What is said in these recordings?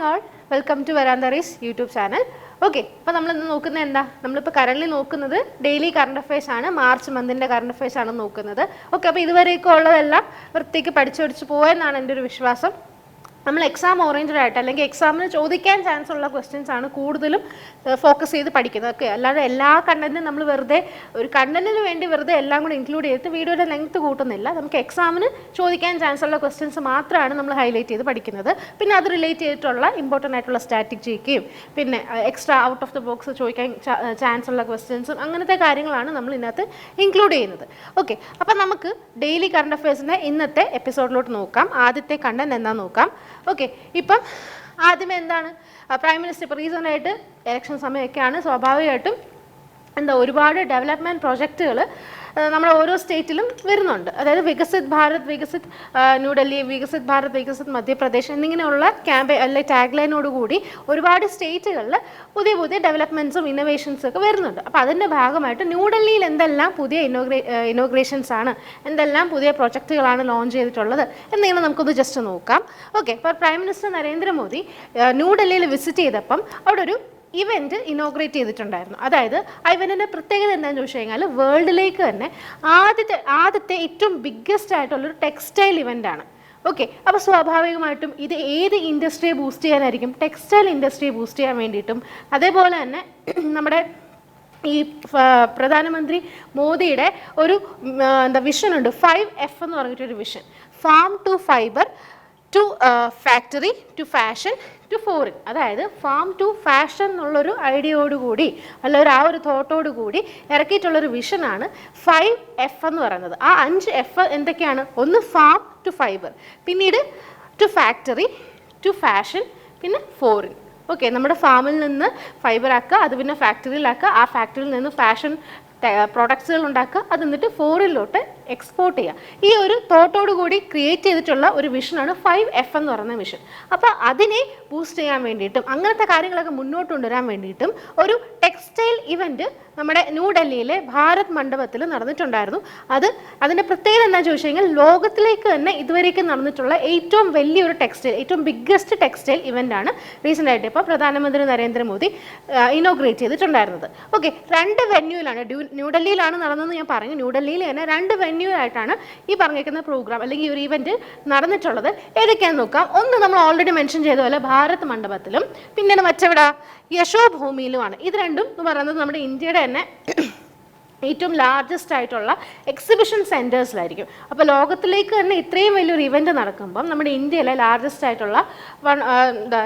Morning all, welcome to വരാന്തറീസ് YouTube channel. Okay, അപ്പോൾ നമ്മളിന്ന് നോക്കുന്നത് എന്താ? നമ്മളിപ്പോൾ കറൻ്റ് നോക്കുന്നത് ഡെയിലി കറണ്ട് അഫയേഴ്സ് ആണ്, മാർച്ച് മന്തിൻ്റെ കറണ്ട് അഫയേഴ്സ് ആണ് നോക്കുന്നത്. ഓക്കെ, അപ്പോൾ ഇതുവരെയൊക്കെ ഉള്ളതെല്ലാം വൃത്തിക്ക് പഠിച്ചു പോയെന്നാണ് എൻ്റെ ഒരു വിശ്വാസം. നമ്മൾ എക്സാം ഓറിയൻറ്റഡ് ആയിട്ട് അല്ലെങ്കിൽ എക്സാമിന് ചോദിക്കാൻ ചാൻസ് ഉള്ള ക്വസ്റ്റ്യൻസ് ആണ് കൂടുതലും ഫോക്കസ് ചെയ്ത് പഠിക്കുന്നത്. ഓക്കെ, അല്ലാതെ എല്ലാ കണ്ടന്റും നമ്മൾ വെറുതെ ഒരു കണ്ടന്റിന് വേണ്ടി വെറുതെ എല്ലാം കൂടി ഇൻക്ലൂഡ് ചെയ്തിട്ട് വീഡിയോയുടെ ലെങ്ത് കൂട്ടുന്നില്ല. നമുക്ക് എക്സാമിന് ചോദിക്കാൻ ചാൻസ് ഉള്ള ക്വസ്റ്റ്യൻസ് മാത്രമാണ് നമ്മൾ ഹൈലൈറ്റ് ചെയ്ത് പഠിക്കുന്നത്. പിന്നെ അത് റിലേറ്റ് ചെയ്തിട്ടുള്ള ഇമ്പോർട്ടൻ്റ് ആയിട്ടുള്ള സ്റ്റാറ്റിക് ജിക്കെയും പിന്നെ extra out of the box ചോദിക്കാൻ ചാൻസ് ഉള്ള ക്വസ്റ്റ്യൻസും അങ്ങനത്തെ കാര്യങ്ങളാണ് നമ്മൾ ഇതിനകത്ത് ഇൻക്ലൂഡ് ചെയ്യുന്നത്. ഓക്കെ, അപ്പം നമുക്ക് ഡെയിലി കറണ്ട് അഫയേഴ്സിൻ്റെ ഇന്നത്തെ എപ്പിസോഡിലോട്ട് നോക്കാം. ആദ്യത്തെ കണ്ടന്റ് എന്താണെന്ന് നോക്കാം. ഓക്കെ, ഇപ്പം ആദ്യമേ എന്താണ് പ്രൈം മിനിസ്റ്റർ ഇപ്പോൾ റീസെൻ്റായിട്ട് ഇലക്ഷൻ സമയമൊക്കെയാണ്, സ്വാഭാവികമായിട്ടും ഒരുപാട് ഡെവലപ്മെൻറ്റ് പ്രോജക്റ്റുകൾ നമ്മുടെ ഓരോ സ്റ്റേറ്റിലും വരുന്നുണ്ട്. അതായത് വികസിത് ഭാരത്, വികസിത് ന്യൂഡൽഹി, വികസിത് ഭാരത്, വികസിത് മധ്യപ്രദേശ് എന്നിങ്ങനെയുള്ള അല്ലെങ്കിൽ ടാഗ് ലൈനോടുകൂടി ഒരുപാട് സ്റ്റേറ്റുകളിൽ പുതിയ പുതിയ ഡെവലപ്മെൻറ്റ്സും ഇന്നോവേഷൻസും ഒക്കെ വരുന്നുണ്ട്. അപ്പോൾ അതിൻ്റെ ഭാഗമായിട്ട് ന്യൂഡൽഹിയിൽ എന്തെല്ലാം പുതിയ ഇനോഗ്രേഷൻസ് ആണ്, എന്തെല്ലാം പുതിയ പ്രൊജക്റ്റുകളാണ് ലോഞ്ച് ചെയ്തിട്ടുള്ളത് എന്നിങ്ങനെ നമുക്കൊന്ന് ജസ്റ്റ് നോക്കാം. ഓക്കെ, ഇപ്പോൾ പ്രൈം മിനിസ്റ്റർ നരേന്ദ്രമോദി ന്യൂഡൽഹിയിൽ വിസിറ്റ് ചെയ്തപ്പം അവിടെ ഒരു ഇവൻറ്റ് ഇനോഗ്രേറ്റ് ചെയ്തിട്ടുണ്ടായിരുന്നു. അതായത് ആ ഇവൻറ്റിൻ്റെ പ്രത്യേകത എന്താണെന്ന് ചോദിച്ചു കഴിഞ്ഞാൽ വേൾഡിലേക്ക് തന്നെ ആദ്യത്തെ ഏറ്റവും ബിഗ്ഗസ്റ്റ് ആയിട്ടുള്ളൊരു ടെക്സ്റ്റൈൽ ഇവൻ്റാണ്. ഓക്കെ, അപ്പോൾ സ്വാഭാവികമായിട്ടും ഇത് ഏത് ഇൻഡസ്ട്രിയെ ബൂസ്റ്റ് ചെയ്യാനായിരിക്കും? ടെക്സ്റ്റൈൽ ഇൻഡസ്ട്രിയെ ബൂസ്റ്റ് ചെയ്യാൻ വേണ്ടിയിട്ടും അതേപോലെ തന്നെ നമ്മുടെ ഈ പ്രധാനമന്ത്രി മോദിയുടെ ഒരു വിഷനുണ്ട്, 5F എന്ന് പറഞ്ഞിട്ടൊരു vision. Farm to fibre to factory to fashion to foreign. അതായത് ഫാം ടു ഫാഷൻ എന്നുള്ളൊരു ഐഡിയയോടുകൂടി അല്ലെങ്കിൽ ആ ഒരു തോട്ടോടുകൂടി ഇറക്കിയിട്ടുള്ളൊരു വിഷനാണ് 5F എന്ന് പറയുന്നത്. ആ 5F എന്തൊക്കെയാണ്? ഒന്ന് ഫാം ടു ഫൈബർ, പിന്നീട് ടു ഫാക്ടറി ടു ഫാഷൻ, പിന്നെ ഫോറിൻ. ഓക്കെ, നമ്മുടെ ഫാമിൽ നിന്ന് ഫൈബർ ആക്കുക, അത് പിന്നെ ഫാക്ടറിയിലാക്കുക, ആ ഫാക്ടറിയിൽ നിന്ന് ഫാഷൻ പ്രോഡക്ട്സുകൾ ഉണ്ടാക്കുക, അത് എന്നിട്ട് ഫോറിനിലോട്ട് എക്സ്പോർട്ട് ചെയ്യുക. ഈ ഒരു തോട്ടോടു കൂടി ക്രിയേറ്റ് ചെയ്തിട്ടുള്ള ഒരു വിഷനാണ് 5F എന്ന് പറയുന്ന വിഷൻ. അപ്പോൾ അതിനെ ബൂസ്റ്റ് ചെയ്യാൻ വേണ്ടിയിട്ടും അങ്ങനത്തെ കാര്യങ്ങളൊക്കെ മുന്നോട്ട് കൊണ്ടുവരാൻ വേണ്ടിയിട്ടും ഒരു ടെക്സ്റ്റൈൽ ഇവൻറ്റ് നമ്മുടെ ന്യൂഡൽഹിയിലെ ഭാരത് മണ്ഡപത്തിൽ നടന്നിട്ടുണ്ടായിരുന്നു. അതിൻ്റെ പ്രത്യേകത എന്താണെന്ന് ചോദിച്ചു കഴിഞ്ഞാൽ ലോകത്തിലേക്ക് തന്നെ ഇതുവരേക്കും നടന്നിട്ടുള്ള ഏറ്റവും വലിയൊരു ഏറ്റവും ബിഗ്ഗസ്റ്റ് ടെക്സ്റ്റൈൽ ഇവൻ്റാണ് റീസെൻ്റായിട്ട് ഇപ്പോൾ പ്രധാനമന്ത്രി നരേന്ദ്രമോദി ഇനോഗ്രേറ്റ് ചെയ്തിട്ടുണ്ടായിരുന്നത്. ഓക്കെ, 2 വെന്യൂവിലാണ്, ന്യൂഡൽഹിയിലാണ് നടന്നതെന്ന് ഞാൻ പറഞ്ഞു. ന്യൂഡൽഹിയിൽ തന്നെ 2 വെന്യൂവായിട്ടാണ് ഈ പറഞ്ഞിരിക്കുന്ന പ്രോഗ്രാം അല്ലെങ്കിൽ ഈ ഒരു ഇവൻറ്റ് നടന്നിട്ടുള്ളത്. ഏതൊക്കെയാണെന്ന് നോക്കാം. ഒന്ന് നമ്മൾ ഓൾറെഡി മെൻഷൻ ചെയ്ത പോലെ ഭാരത് മണ്ഡപത്തിലും പിന്നെ മറ്റെവിടെ യശോഭൂമിയിലുമാണ്. ഇത് രണ്ടും എന്ന് പറയുന്നത് നമ്മുടെ ഇന്ത്യയുടെ തന്നെ ഏറ്റവും ലാർജസ്റ്റ് ആയിട്ടുള്ള എക്സിബിഷൻ സെൻറ്റേഴ്സിലായിരിക്കും. അപ്പോൾ ലോകത്തിലേക്ക് തന്നെ ഇത്രയും വലിയൊരു ഇവൻറ്റ് നടക്കുമ്പം നമ്മുടെ ഇന്ത്യയിലെ ലാർജസ്റ്റ് ആയിട്ടുള്ള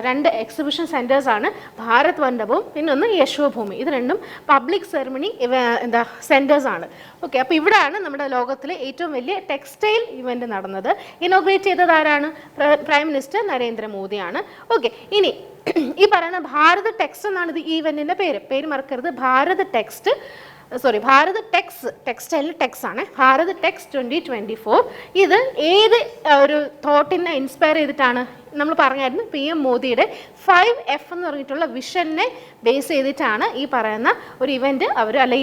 2 എക്സിബിഷൻ സെൻറ്റേഴ്സാണ് ഭാരത് മണ്ഡപവും പിന്നെ ഒന്ന് യശോഭൂമി. ഇത് രണ്ടും പബ്ലിക് സെറമണി സെൻറ്റേഴ്സാണ്. ഓക്കെ, അപ്പോൾ ഇവിടെയാണ് നമ്മുടെ ലോകത്തിലെ ഏറ്റവും വലിയ ടെക്സ്റ്റൈൽ ഇവൻറ്റ് നടന്നത്. ഇനോഗ്രേറ്റ് ചെയ്തത് ആരാണ്? Prime minister നരേന്ദ്രമോദിയാണ്. ഓക്കെ, ഇനി ഈ പറയുന്ന ഭാരത് ടെക്സ് എന്നാണ് ഈ ഇവൻറ്റിൻ്റെ പേര് മറക്കരുത്. ഭാരത് ടെക്സ്, ടെക്സ്റ്റൈൽ ടെക്സ് ആണ്. ഭാരത് ടെക്സ് 2024. ഇത് ഏത് ഒരു തോട്ടിനെ ഇൻസ്പയർ ചെയ്തിട്ടാണ്? നമ്മൾ പറഞ്ഞായിരുന്നു PM മോദിയുടെ 5F എന്ന് പറഞ്ഞിട്ടുള്ള വിഷനെ ബേസ് ചെയ്തിട്ടാണ് ഈ പറയുന്ന ഒരു ഇവൻറ്റ്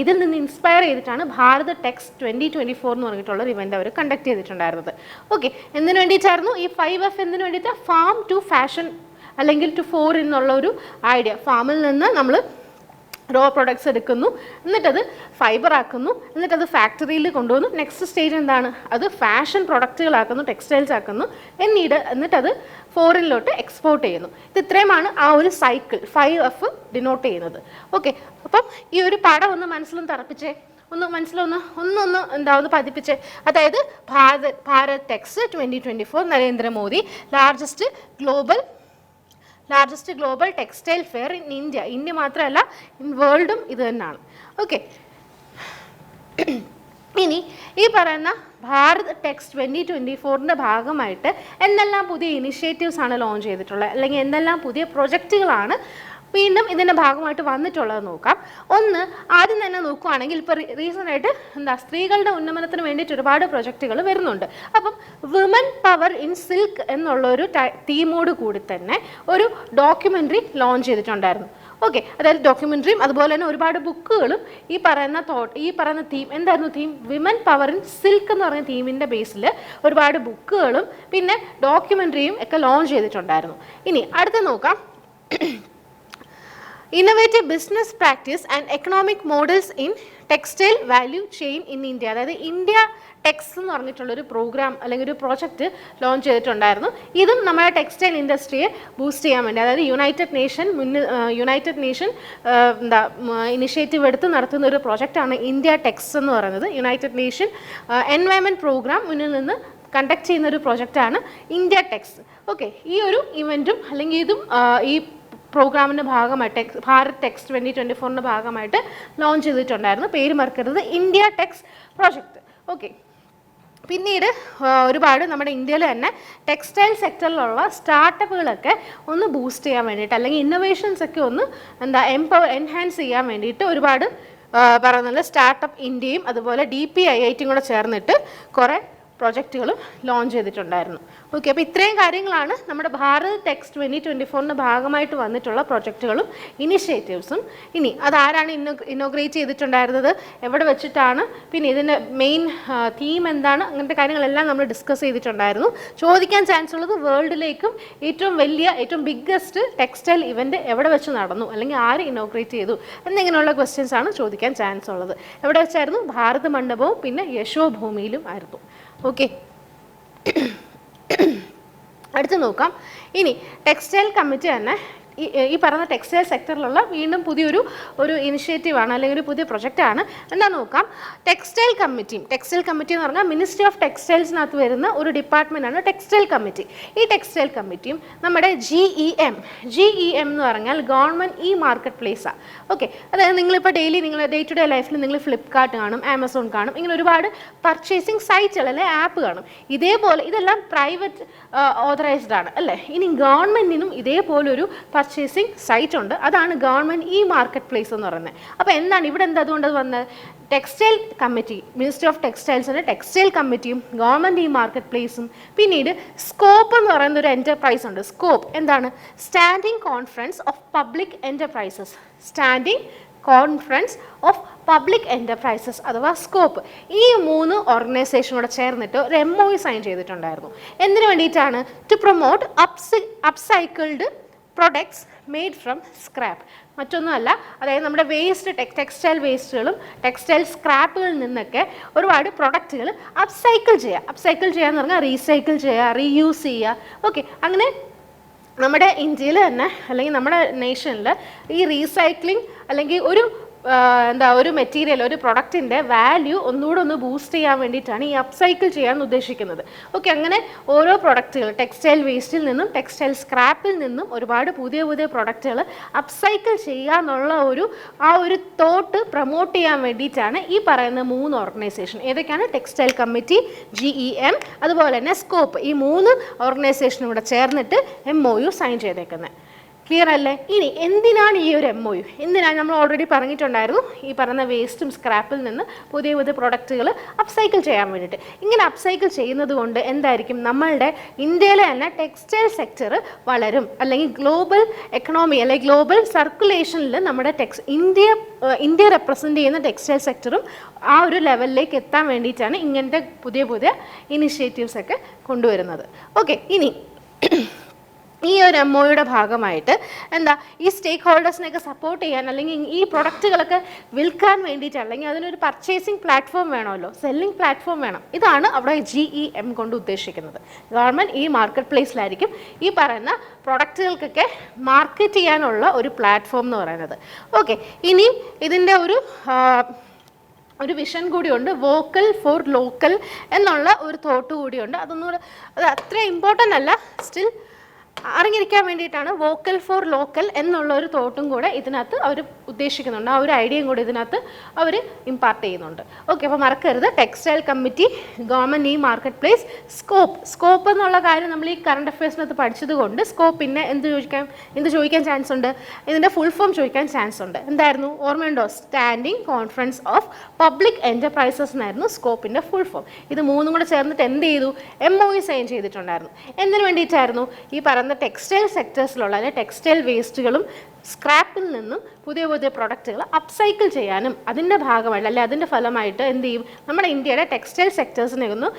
ഇതിൽ നിന്ന് ഇൻസ്പയർ ചെയ്തിട്ടാണ് ഭാരത് ടെക്സ് 2024 എന്ന് പറഞ്ഞിട്ടുള്ള ഒരു ഇവൻറ്റ് അവർ കണ്ടക്ട് ചെയ്തിട്ടുണ്ടായിരുന്നത്. ഓക്കെ, എന്തിനു വേണ്ടിയിട്ടായിരുന്നു ഈ 5F? എന്തിനു വേണ്ടിയിട്ട്? ഫാം ടു ഫാഷൻ അല്ലെങ്കിൽ ടു ഫോറിൻ എന്നുള്ള ഒരു ഐഡിയ. ഫാമിൽ നിന്ന് നമ്മൾ റോ പ്രൊഡക്ട്സ് എടുക്കുന്നു, എന്നിട്ടത് ഫൈബർ ആക്കുന്നു, എന്നിട്ടത് ഫാക്ടറിയിൽ കൊണ്ടുവന്നു. നെക്സ്റ്റ് സ്റ്റേജ് എന്താണ്? അത് ഫാഷൻ പ്രൊഡക്റ്റുകളാക്കുന്നു, ടെക്സ്റ്റൈൽസ് ആക്കുന്നു, എന്നിട്ടത് ഫോറിനിലോട്ട് എക്സ്പോർട്ട് ചെയ്യുന്നു. ഇത് ഇത്രയുമാണ് ആ ഒരു സൈക്കിൾ 5F ഡിനോട്ട് ചെയ്യുന്നത്. ഓക്കെ, അപ്പം ഈ ഒരു പടം ഒന്ന് മനസ്സിലും തറപ്പിച്ചേ, ഒന്ന് പതിപ്പിച്ചേ. അതായത് Bharat Tex 2024 Narendra Modi largest global textile fair in India മാത്രമല്ല ഇൻ വേൾഡും ഇത് തന്നെയാണ്. ഓക്കെ, ഇനി ഈ പറയുന്ന ഭാരത് ടെക്സ് 2024ൻ്റെ ഭാഗമായിട്ട് എന്തെല്ലാം പുതിയ ഇനിഷ്യേറ്റീവ്സ് ആണ് ലോഞ്ച് ചെയ്തിട്ടുള്ളത്, അല്ലെങ്കിൽ എന്തെല്ലാം പുതിയ പ്രൊജക്റ്റുകളാണ് വീണ്ടും ഇതിൻ്റെ ഭാഗമായിട്ട് വന്നിട്ടുള്ളത് നോക്കാം. ഒന്ന് ആദ്യം തന്നെ നോക്കുകയാണെങ്കിൽ ഇപ്പോൾ റീസെൻ്റായിട്ട് സ്ത്രീകളുടെ ഉന്നമനത്തിന് വേണ്ടിയിട്ട് ഒരുപാട് പ്രൊജക്റ്റുകൾ വരുന്നുണ്ട്. അപ്പം വിമൻ പവർ ഇൻ സിൽക്ക് എന്നുള്ളൊരു തീമോട് കൂടി തന്നെ ഒരു ഡോക്യുമെൻ്ററി ലോഞ്ച് ചെയ്തിട്ടുണ്ടായിരുന്നു. ഓക്കെ, അതായത് ഡോക്യുമെൻ്ററിയും അതുപോലെ തന്നെ ഒരുപാട് ബുക്കുകളും ഈ പറയുന്ന തീം എന്തായിരുന്നു? Theme women power in silk എന്ന് പറയുന്ന തീമിൻ്റെ ബേസിൽ ഒരുപാട് ബുക്കുകളും പിന്നെ ഡോക്യുമെൻ്ററിയും ഒക്കെ ലോഞ്ച് ചെയ്തിട്ടുണ്ടായിരുന്നു. ഇനി അടുത്ത് നോക്കാം, innovative business practice and economic models in textile value chain in India. അതായത് ഇന്ത്യ ടെക്സ് എന്ന് പറഞ്ഞിട്ടുള്ളൊരു പ്രോഗ്രാം അല്ലെങ്കിൽ ഒരു പ്രോജക്റ്റ് ലോഞ്ച് ചെയ്തിട്ടുണ്ടായിരുന്നു. ഇതും നമ്മുടെ ടെക്സ്റ്റൈൽ ഇൻഡസ്ട്രിയെ ബൂസ്റ്റ് ചെയ്യാൻ വേണ്ടി, അതായത് യുണൈറ്റഡ് നേഷൻ ഇനിഷ്യേറ്റീവ് എടുത്ത് നടത്തുന്ന ഒരു പ്രോജക്റ്റാണ് ഇന്ത്യ ടെക്സ് എന്ന് പറയുന്നത്. യുണൈറ്റഡ് നേഷൻ എൻവയൺമെൻറ്റ് പ്രോഗ്രാം മുന്നിൽ നിന്ന് കണ്ടക്ട് ചെയ്യുന്ന ഒരു പ്രോജക്റ്റാണ് ഇന്ത്യ ടെക്സ്. ഓക്കെ, ഈ ഒരു ഇവൻറ്റും അല്ലെങ്കിൽ ഇതും ഈ പ്രോഗ്രാമിൻ്റെ ഭാഗമായിട്ട് ഭാരത് ടെക്സ് 2024 ഭാഗമായിട്ട് ലോഞ്ച് ചെയ്തിട്ടുണ്ടായിരുന്നു. പേര് മറക്കരുത്, ഇന്ത്യ ടെക്സ് പ്രോജക്റ്റ്. ഓക്കെ, പിന്നീട് ഒരുപാട് നമ്മുടെ ഇന്ത്യയിൽ തന്നെ ടെക്സ്റ്റൈൽ സെക്ടറിലുള്ള സ്റ്റാർട്ടപ്പുകളൊക്കെ ഒന്ന് ബൂസ്റ്റ് ചെയ്യാൻ വേണ്ടിയിട്ട് അല്ലെങ്കിൽ ഇന്നോവേഷൻസ് ഒക്കെ ഒന്ന് എൻഹാൻസ് ചെയ്യാൻ വേണ്ടിയിട്ട് ഒരുപാട് പറയുന്നത് സ്റ്റാർട്ടപ്പ് ഇന്ത്യയും അതുപോലെ DPIIT കൂടെ ചേർന്നിട്ട് കുറേ പ്രോജക്റ്റുകളും ലോഞ്ച് ചെയ്തിട്ടുണ്ടായിരുന്നു. ഓക്കെ, അപ്പോൾ ഇത്രയും കാര്യങ്ങളാണ് നമ്മുടെ ഭാരത് ടെക്സ് 2024 ഭാഗമായിട്ട് വന്നിട്ടുള്ള പ്രൊജക്റ്റുകളും ഇനിഷ്യേറ്റീവ്സും. ഇനി അതാരാണ് ഇന്നോഗ്രേറ്റ് ചെയ്തിട്ടുണ്ടായിരുന്നത്, എവിടെ വെച്ചിട്ടാണ്, പിന്നെ ഇതിൻ്റെ മെയിൻ തീം എന്താണ്, അങ്ങനത്തെ കാര്യങ്ങളെല്ലാം നമ്മൾ ഡിസ്കസ് ചെയ്തിട്ടുണ്ടായിരുന്നു. ചോദിക്കാൻ ചാൻസ് ഉള്ളത് വേൾഡിലേക്കും ഏറ്റവും ബിഗ്ഗസ്റ്റ് ടെക്സ്റ്റൈൽ ഇവൻറ്റ് എവിടെ വെച്ച് നടന്നു അല്ലെങ്കിൽ ആര് ഇന്നോഗ്രേറ്റ് ചെയ്തു എന്നിങ്ങനെയുള്ള ക്വസ്റ്റ്യൻസ് ആണ് ചോദിക്കാൻ ചാൻസ് ഉള്ളത്. എവിടെ വെച്ചായിരുന്നു? ഭാരത് മണ്ഡപവും പിന്നെ യശോഭൂമിയിലും ആയിരുന്നു. ഓക്കെ, അടുത്ത് നോക്കാം. ഇനി ടെക്സ്റ്റൈൽ കമ്മിറ്റി തന്നെ ഈ പറയുന്ന ടെക്സ്റ്റൈൽ സെക്ടറിലുള്ള വീണ്ടും പുതിയൊരു ഇനിഷ്യേറ്റീവാണ് അല്ലെങ്കിൽ ഒരു പുതിയ പ്രൊജക്റ്റാണ്. എന്താ നോക്കാം, ടെക്സ്റ്റൈൽ കമ്മിറ്റി എന്ന് പറഞ്ഞാൽ മിനിസ്ട്രി ഓഫ് ടെക്സ്റ്റൈൽസിനകത്ത് വരുന്ന ഒരു ഡിപ്പാർട്ട്മെൻറ്റാണ് ടെക്സ്റ്റൈൽ കമ്മിറ്റി. ഈ ടെക്സ്റ്റൈൽ കമ്മിറ്റിയും നമ്മുടെ GEM എന്ന് പറഞ്ഞാൽ ഗവൺമെൻറ് മാർക്കറ്റ് പ്ലേസാണ്. ഓക്കെ, അതായത് നിങ്ങളിപ്പോൾ നിങ്ങളുടെ ഡേ ടു ഡേ ലൈഫിൽ നിങ്ങൾ ഫ്ലിപ്കാർട്ട് കാണും, ആമസോൺ കാണും, ഇങ്ങനെ ഒരുപാട് പർച്ചേസിങ് സൈറ്റുകൾ അല്ലെ ആപ്പ് കാണും. ഇതേപോലെ ഇതെല്ലാം പ്രൈവറ്റ് ഓതറൈസ്ഡ് ആണ് അല്ലേ. ഇനി ഗവൺമെൻറ്റിനും ഇതേപോലൊരു പർച്ചേസിങ് സൈറ്റ് ഉണ്ട്, അതാണ് ഗവൺമെൻറ് മാർക്കറ്റ് പ്ലേസ് എന്ന് പറയുന്നത്. അപ്പോൾ എന്താണ് ഇവിടെ അതുകൊണ്ട് വന്നത്? ടെക്സ്റ്റൈൽ കമ്മിറ്റി, മിനിസ്ട്രി ഓഫ് ടെക്സ്റ്റൈൽസിൻ്റെ ടെക്സ്റ്റൈൽ കമ്മിറ്റിയും ഗവൺമെൻറ് മാർക്കറ്റ് പ്ലേസും പിന്നീട് സ്കോപ്പ് എന്ന് പറയുന്ന ഒരു എൻ്റർപ്രൈസ് ഉണ്ട്. സ്കോപ്പ് എന്താണ്? Standing conference of public enterprises അഥവാ സ്കോപ്പ്. ഈ 3 ഓർഗനൈസേഷനോട് ചേർന്നിട്ട് ഒരു MOU സൈൻ ചെയ്തിട്ടുണ്ടായിരുന്നു. എന്തിനു വേണ്ടിയിട്ടാണ്? To promote upcycled products made from scrap. മറ്റൊന്നുമല്ല, അതായത് നമ്മുടെ ടെക്സ്റ്റൈൽ വേസ്റ്റുകളും ടെക്സ്റ്റൈൽ സ്ക്രാപ്പുകളിൽ നിന്നൊക്കെ ഒരുപാട് പ്രൊഡക്റ്റുകൾ അപ്സൈക്കിൾ ചെയ്യാന്ന് പറഞ്ഞാൽ റീസൈക്കിൾ ചെയ്യുക, റീയൂസ് ചെയ്യുക. ഓക്കെ, അങ്ങനെ നമ്മുടെ ഇന്ത്യയിൽ തന്നെ അല്ലെങ്കിൽ നമ്മുടെ നേഷനിൽ ഈ റീസൈക്ലിംഗ് അല്ലെങ്കിൽ ഒരു മെറ്റീരിയൽ, ഒരു പ്രൊഡക്റ്റിൻ്റെ വാല്യൂ ഒന്നുകൂടെ ബൂസ്റ്റ് ചെയ്യാൻ വേണ്ടിയിട്ടാണ് ഈ അപ്സൈക്കിൾ ചെയ്യാൻ ഉദ്ദേശിക്കുന്നത്. ഓക്കെ, അങ്ങനെ ഓരോ പ്രൊഡക്റ്റുകൾ ടെക്സ്റ്റൈൽ വേസ്റ്റിൽ നിന്നും ടെക്സ്റ്റൈൽ സ്ക്രാപ്പിൽ നിന്നും ഒരുപാട് പുതിയ പ്രൊഡക്റ്റുകൾ അപ്സൈക്കിൾ ചെയ്യുക എന്നുള്ള ഒരു തോട്ട് പ്രൊമോട്ട് ചെയ്യാൻ വേണ്ടിയിട്ടാണ് ഈ പറയുന്ന 3 ഓർഗനൈസേഷൻ. ഏതൊക്കെയാണ്? ടെക്സ്റ്റൈൽ കമ്മിറ്റി, GEM, അതുപോലെ തന്നെ സ്കോപ്പ്. ഈ 3 ഓർഗനൈസേഷനും കൂടെ ചേർന്നിട്ട് MOU സൈൻ ചെയ്തേക്കുന്നത്. ക്ലിയർ അല്ലേ? ഇനി എന്തിനാണ് ഈ ഒരു MOU? എന്തിനാണ്? നമ്മൾ ഓൾറെഡി പറഞ്ഞിട്ടുണ്ടായിരുന്നു, ഈ പറയുന്ന വേസ്റ്റും സ്ക്രാപ്പിൽ നിന്ന് പുതിയ പ്രൊഡക്റ്റുകൾ അപ്സൈക്കിൾ ചെയ്യാൻ വേണ്ടിയിട്ട്. ഇങ്ങനെ അപ്സൈക്കിൾ ചെയ്യുന്നത് കൊണ്ട് എന്തായിരിക്കും? നമ്മളുടെ ഇന്ത്യയിലെ തന്നെ ടെക്സ്റ്റൈൽ സെക്ടർ വളരും, അല്ലെങ്കിൽ ഗ്ലോബൽ എക്കണോമി അല്ലെങ്കിൽ ഗ്ലോബൽ സർക്കുലേഷനിൽ നമ്മുടെ ഇന്ത്യ റെപ്രസെൻ്റ് ചെയ്യുന്ന ടെക്സ്റ്റൈൽ സെക്ടറും ആ ഒരു ലെവലിലേക്ക് എത്താൻ വേണ്ടിയിട്ടാണ് ഇങ്ങനത്തെ പുതിയ ഇനിഷ്യേറ്റീവ്സ് ഒക്കെ കൊണ്ടുവരുന്നത്. ഓക്കെ, ഇനി ഈ ഒരു MOUയുടെ ഭാഗമായിട്ട് ഈ സ്റ്റേക്ക് ഹോൾഡേഴ്സിനെയൊക്കെ സപ്പോർട്ട് ചെയ്യാൻ അല്ലെങ്കിൽ ഈ പ്രൊഡക്റ്റുകളൊക്കെ വിൽക്കാൻ വേണ്ടിയിട്ട് അല്ലെങ്കിൽ അതിനൊരു പർച്ചേസിങ് പ്ലാറ്റ്ഫോം വേണമല്ലോ, സെല്ലിംഗ് പ്ലാറ്റ്ഫോം വേണം. ഇതാണ് അവിടെ GEM കൊണ്ട് ഉദ്ദേശിക്കുന്നത്. ഗവൺമെൻറ് മാർക്കറ്റ് പ്ലേസിലായിരിക്കും ഈ പറയുന്ന പ്രൊഡക്റ്റുകൾക്കൊക്കെ മാർക്കറ്റ് ചെയ്യാനുള്ള ഒരു പ്ലാറ്റ്ഫോം എന്ന് പറയുന്നത്. ഓക്കെ, ഇനിയും ഇതിൻ്റെ ഒരു വിഷൻ കൂടിയുണ്ട്, വോക്കൽ ഫോർ ലോക്കൽ എന്നുള്ള ഒരു തോട്ട് കൂടിയുണ്ട്. അത് അത്ര ഇമ്പോർട്ടൻ്റ് അല്ല, സ്റ്റിൽ അറിഞ്ഞിരിക്കാൻ വേണ്ടിയിട്ടാണ് വോക്കൽ ഫോർ ലോക്കൽ എന്നുള്ള ഒരു തോട്ടും കൂടെ ഇതിനകത്ത് അവർ ഉദ്ദേശിക്കുന്നുണ്ട്. ആ ഒരു ഐഡിയയും കൂടി ഇതിനകത്ത് അവർ ഇമ്പാർട്ട് ചെയ്യുന്നുണ്ട്. ഓക്കെ, അപ്പോൾ മറക്കരുത്, textile committee, government market place, scope എന്നുള്ള കാര്യം നമ്മൾ ഈ കറണ്ട് അഫയേഴ്സിനകത്ത് പഠിച്ചത് കൊണ്ട് സ്കോപ്പ് പിന്നെ എന്ത് ചോദിക്കാൻ ചാൻസ് ഉണ്ട്? ഇതിൻ്റെ ഫുൾ ഫോം ചോദിക്കാൻ ചാൻസ് ഉണ്ട്. എന്തായിരുന്നു? ഓർമ്മയുണ്ടോ? Standing conference of public enterprises എന്നായിരുന്നു സ്കോപ്പിൻ്റെ ഫുൾ ഫോം. ഇത് 3 കൂടെ ചേർന്നിട്ട് എന്ത് ചെയ്തു? MOU സൈൻ ചെയ്തിട്ടുണ്ടായിരുന്നു. എന്തിനു വേണ്ടിയിട്ടായിരുന്നു? ഈ പറയുന്ന പറയുന്ന ടെക്സ്റ്റൈൽ സെക്ടേഴ്സിലുള്ള അല്ലെങ്കിൽ ടെക്സ്റ്റൈൽ വേസ്റ്റുകളും സ്ക്രാപ്പിൽ നിന്നും പുതിയ പുതിയ പ്രൊഡക്റ്റുകൾ അപ്സൈക്കിൾ ചെയ്യാനും അതിൻ്റെ ഭാഗമായിട്ട് അല്ലെങ്കിൽ അതിൻ്റെ ഫലമായിട്ട് എന്ത് ചെയ്യും, നമ്മുടെ ഇന്ത്യയുടെ ടെക്സ്റ്റൈൽ സെക്ടേഴ്സിനെ ഒന്ന്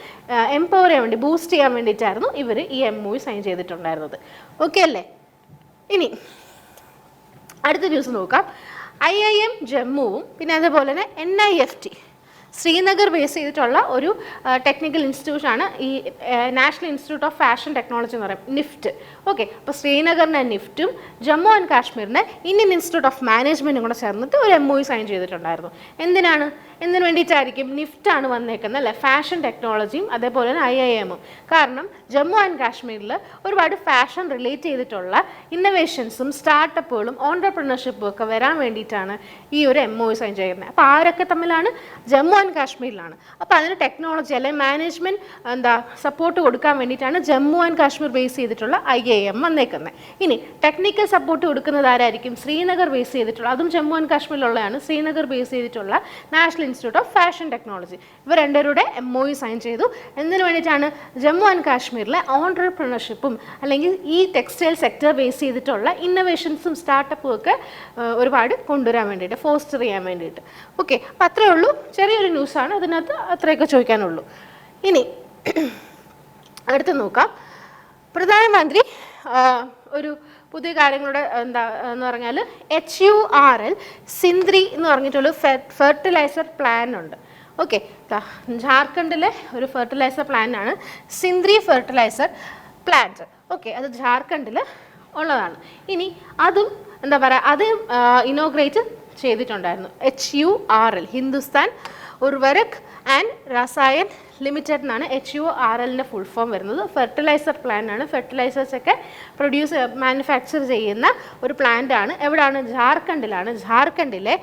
എംപവർ ചെയ്യാൻ വേണ്ടി, ബൂസ്റ്റ് ചെയ്യാൻ വേണ്ടിയിട്ടായിരുന്നു ഇവർ ഈ MOU സൈൻ ചെയ്തിട്ടുണ്ടായിരുന്നത്. ഓക്കെ അല്ലേ? ഇനി അടുത്ത ന്യൂസ് നോക്കാം. IIM ജമ്മുവും പിന്നെ അതേപോലെ തന്നെ NIFT ശ്രീനഗർ ബേസ് ചെയ്തിട്ടുള്ള ഒരു ടെക്നിക്കൽ ഇൻസ്റ്റിറ്റ്യൂഷനാണ് ഈ national institute of fashion technology എന്ന് പറയും, NIFT. ഓക്കെ, അപ്പോൾ ശ്രീനഗറിൻ്റെ NIFTും ജമ്മു ആൻഡ് കാശ്മീരിൻ്റെ ഇന്ത്യൻ ഇൻസ്റ്റിറ്റ്യൂട്ട് ഓഫ് മാനേജ്മെൻറ്റും കൂടെ ചേർന്നിട്ട് ഒരു MOU സൈൻ ചെയ്തിട്ടുണ്ടായിരുന്നു. എന്തിനു വേണ്ടിയിട്ടായിരിക്കും? NIFT വന്നേക്കുന്നത് അല്ലേ, ഫാഷൻ ടെക്നോളജിയും അതേപോലെ തന്നെ IIMഉം. കാരണം ജമ്മു ആൻഡ് കാശ്മീരിൽ ഒരുപാട് ഫാഷൻ റിലേറ്റ് ചെയ്തിട്ടുള്ള ഇന്നൊവേഷൻസും സ്റ്റാർട്ടപ്പുകളും ഓൺടർപ്രണർഷിപ്പും ഒക്കെ വരാൻ വേണ്ടിയിട്ടാണ് ഈ ഒരു MOU സൈൻ ചെയ്യുന്നത്. അപ്പോൾ ആരൊക്കെ തമ്മിലാണ്? ജമ്മു ആൻഡ് കാശ്മീരിലാണ്. അപ്പോൾ അതിന് ടെക്നോളജി അല്ലെങ്കിൽ മാനേജ്മെൻറ്റ് സപ്പോർട്ട് കൊടുക്കാൻ വേണ്ടിയിട്ടാണ് ജമ്മു ആൻഡ് കാശ്മീർ ബേസ് ചെയ്തിട്ടുള്ള IIM വന്നേക്കുന്നത്. ഇനി ടെക്നിക്കൽ സപ്പോർട്ട് കൊടുക്കുന്നത് ആരായിരിക്കും? ശ്രീനഗർ ബേസ് ചെയ്തിട്ടുള്ള, അതും ജമ്മു ആൻഡ് കാശ്മീരിലുള്ളതാണ്, ശ്രീനഗർ ബേസ് ചെയ്തിട്ടുള്ള national institute of fashion technology. ഇവർ രണ്ടുപേരുടെ MOU സൈൻ ചെയ്തു. എന്തിനു വേണ്ടിയിട്ടാണ്? ജമ്മു ആൻഡ് കാശ്മീരിലെ ഓൺടർപ്രണർഷിപ്പും അല്ലെങ്കിൽ ഈ ടെക്സ്റ്റൈൽ സെക്ടർ ബേസ് ചെയ്തിട്ടുള്ള ഇന്നൊവേഷൻസും സ്റ്റാർട്ടപ്പും ഒക്കെ ഒരുപാട് കൊണ്ടുവരാൻ വേണ്ടിയിട്ട്, ഫോസ്റ്റർ ചെയ്യാൻ വേണ്ടിയിട്ട്. ഓക്കെ, അപ്പോൾ അത്രയേ ഉള്ളൂ. ചെറിയൊരു ന്യൂസാണ്, അതിനകത്ത് അത്രയൊക്കെ ചോദിക്കാനുള്ളൂ. ഇനി അടുത്ത് നോക്കാം. പ്രധാനമന്ത്രി ഒരു പുതിയ കാര്യങ്ങളുടെ എന്ന് പറഞ്ഞാൽ HURL സിന്ദ്രി എന്ന് പറഞ്ഞിട്ടുള്ള ഫെർട്ടിലൈസർ പ്ലാൻ ഉണ്ട്. ഓക്കെ, ജാർഖണ്ഡിലെ ഒരു ഫെർട്ടിലൈസർ പ്ലാനാണ് സിന്ദ്രി ഫെർട്ടിലൈസർ പ്ലാന്റ്. ഓക്കെ, അത് ജാർഖണ്ഡിൽ ഉള്ളതാണ്. ഇനി അതും അത് ഇനോഗ്രേറ്റ് ചെയ്തിട്ടുണ്ടായിരുന്നു. HURL Hindustan Urvarak and Rasayan limited എന്നാണ് HURLൻ്റെ ഫുൾ ഫോം വരുന്നത്. ഫെർട്ടിലൈസർ പ്ലാന്റാണ്. ഫെർട്ടിലൈസേഴ്സ് ഒക്കെ മാനുഫാക്ചർ ചെയ്യുന്ന ഒരു പ്ലാന്റാണ്. എവിടെയാണ്? ജാർഖണ്ഡിലാണ്. ജാർഖണ്ഡിലെ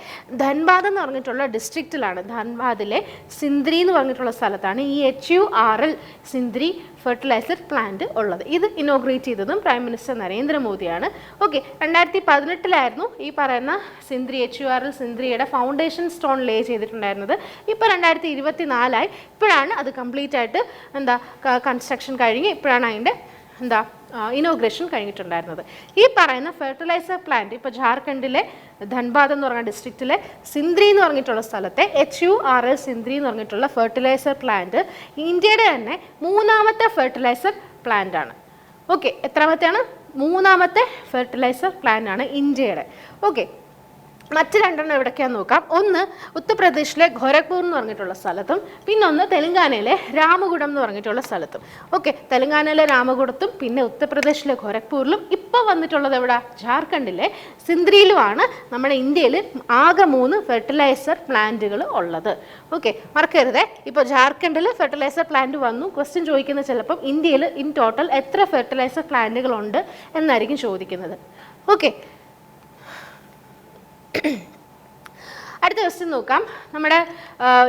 ധൻബാദ് എന്ന് പറഞ്ഞിട്ടുള്ള ഡിസ്ട്രിക്റ്റിലാണ്, ധൻബാദിലെ സിന്ദ്രി എന്ന് പറഞ്ഞിട്ടുള്ള സ്ഥലത്താണ് ഈ HURL സിന്ദ്രി ഫെർട്ടിലൈസർ പ്ലാന്റ് ഉള്ളത്. ഇത് ഇനോഗ്രേറ്റ് ചെയ്തതും പ്രൈം മിനിസ്റ്റർ നരേന്ദ്രമോദിയാണ്. ഓക്കെ, 2018 ഈ പറയുന്ന സിന്ദ്രി HURL സിന്ദ്രിയുടെ ഫൗണ്ടേഷൻ സ്റ്റോൺ ലേ ചെയ്തിട്ടുണ്ടായിരുന്നത്. ഇപ്പോൾ 2024 ഇപ്പോഴാണ് അത് കംപ്ലീറ്റ് ആയിട്ട് കൺസ്ട്രക്ഷൻ കഴിഞ്ഞ് ഇപ്പോഴാണ് അതിൻ്റെ ഇനോഗ്രേഷൻ കഴിഞ്ഞിട്ടുണ്ടായിരുന്നത്. ഈ പറയുന്ന ഫെർട്ടിലൈസർ പ്ലാന്റ് ഇപ്പോൾ ജാർഖണ്ഡിലെ ധൻബാദ് എന്ന് പറഞ്ഞ ഡിസ്ട്രിക്റ്റിലെ സിന്ദ്രി എന്ന് പറഞ്ഞിട്ടുള്ള സ്ഥലത്തെ HURL സിന്ദ്രി എന്ന് പറഞ്ഞിട്ടുള്ള ഫെർട്ടിലൈസർ പ്ലാന്റ് ഇന്ത്യയുടെ തന്നെ 3ാമത്തെ ഫെർട്ടിലൈസർ പ്ലാന്റ് ആണ്. ഓക്കെ, എത്രാമത്തെയാണ്? 3ാമത്തെ ഫെർട്ടിലൈസർ പ്ലാന്റ് ആണ് ഇന്ത്യയുടെ. ഓക്കെ, മറ്റ് 2 എവിടേക്കാന്ന് നോക്കാം. ഒന്ന് ഉത്തർപ്രദേശിലെ ഗോരഖ്പൂർ എന്ന് പറഞ്ഞിട്ടുള്ള സ്ഥലത്തും പിന്നൊന്ന് തെലങ്കാനയിലെ രാമഗുഡം എന്ന് പറഞ്ഞിട്ടുള്ള സ്ഥലത്തും. ഓക്കെ, തെലങ്കാനയിലെ രാമഗുഡത്തും പിന്നെ ഉത്തർപ്രദേശിലെ ഗോരഖ്പൂരിലും ഇപ്പോൾ വന്നിട്ടുള്ളത് എവിടെ? ജാർഖണ്ഡിലെ സിന്ദ്രിയിലുമാണ് നമ്മുടെ ഇന്ത്യയിൽ ആകെ 3 ഫെർട്ടിലൈസർ പ്ലാന്റുകൾ ഉള്ളത്. ഓക്കെ, മറക്കരുതേ. ഇപ്പോൾ ജാർഖണ്ഡിൽ ഫെർട്ടിലൈസർ പ്ലാന്റ് വന്നു. ക്വസ്റ്റ്യൻ ചോദിക്കുന്നത് ചിലപ്പം ഇന്ത്യയിൽ ഇൻ ടോട്ടൽ എത്ര ഫെർട്ടിലൈസർ പ്ലാന്റുകളുണ്ട് എന്നായിരിക്കും ചോദിക്കുന്നത്. ഓക്കെ, അടുത്ത ക്വസ്റ്റ്യൻ നോക്കാം. നമ്മുടെ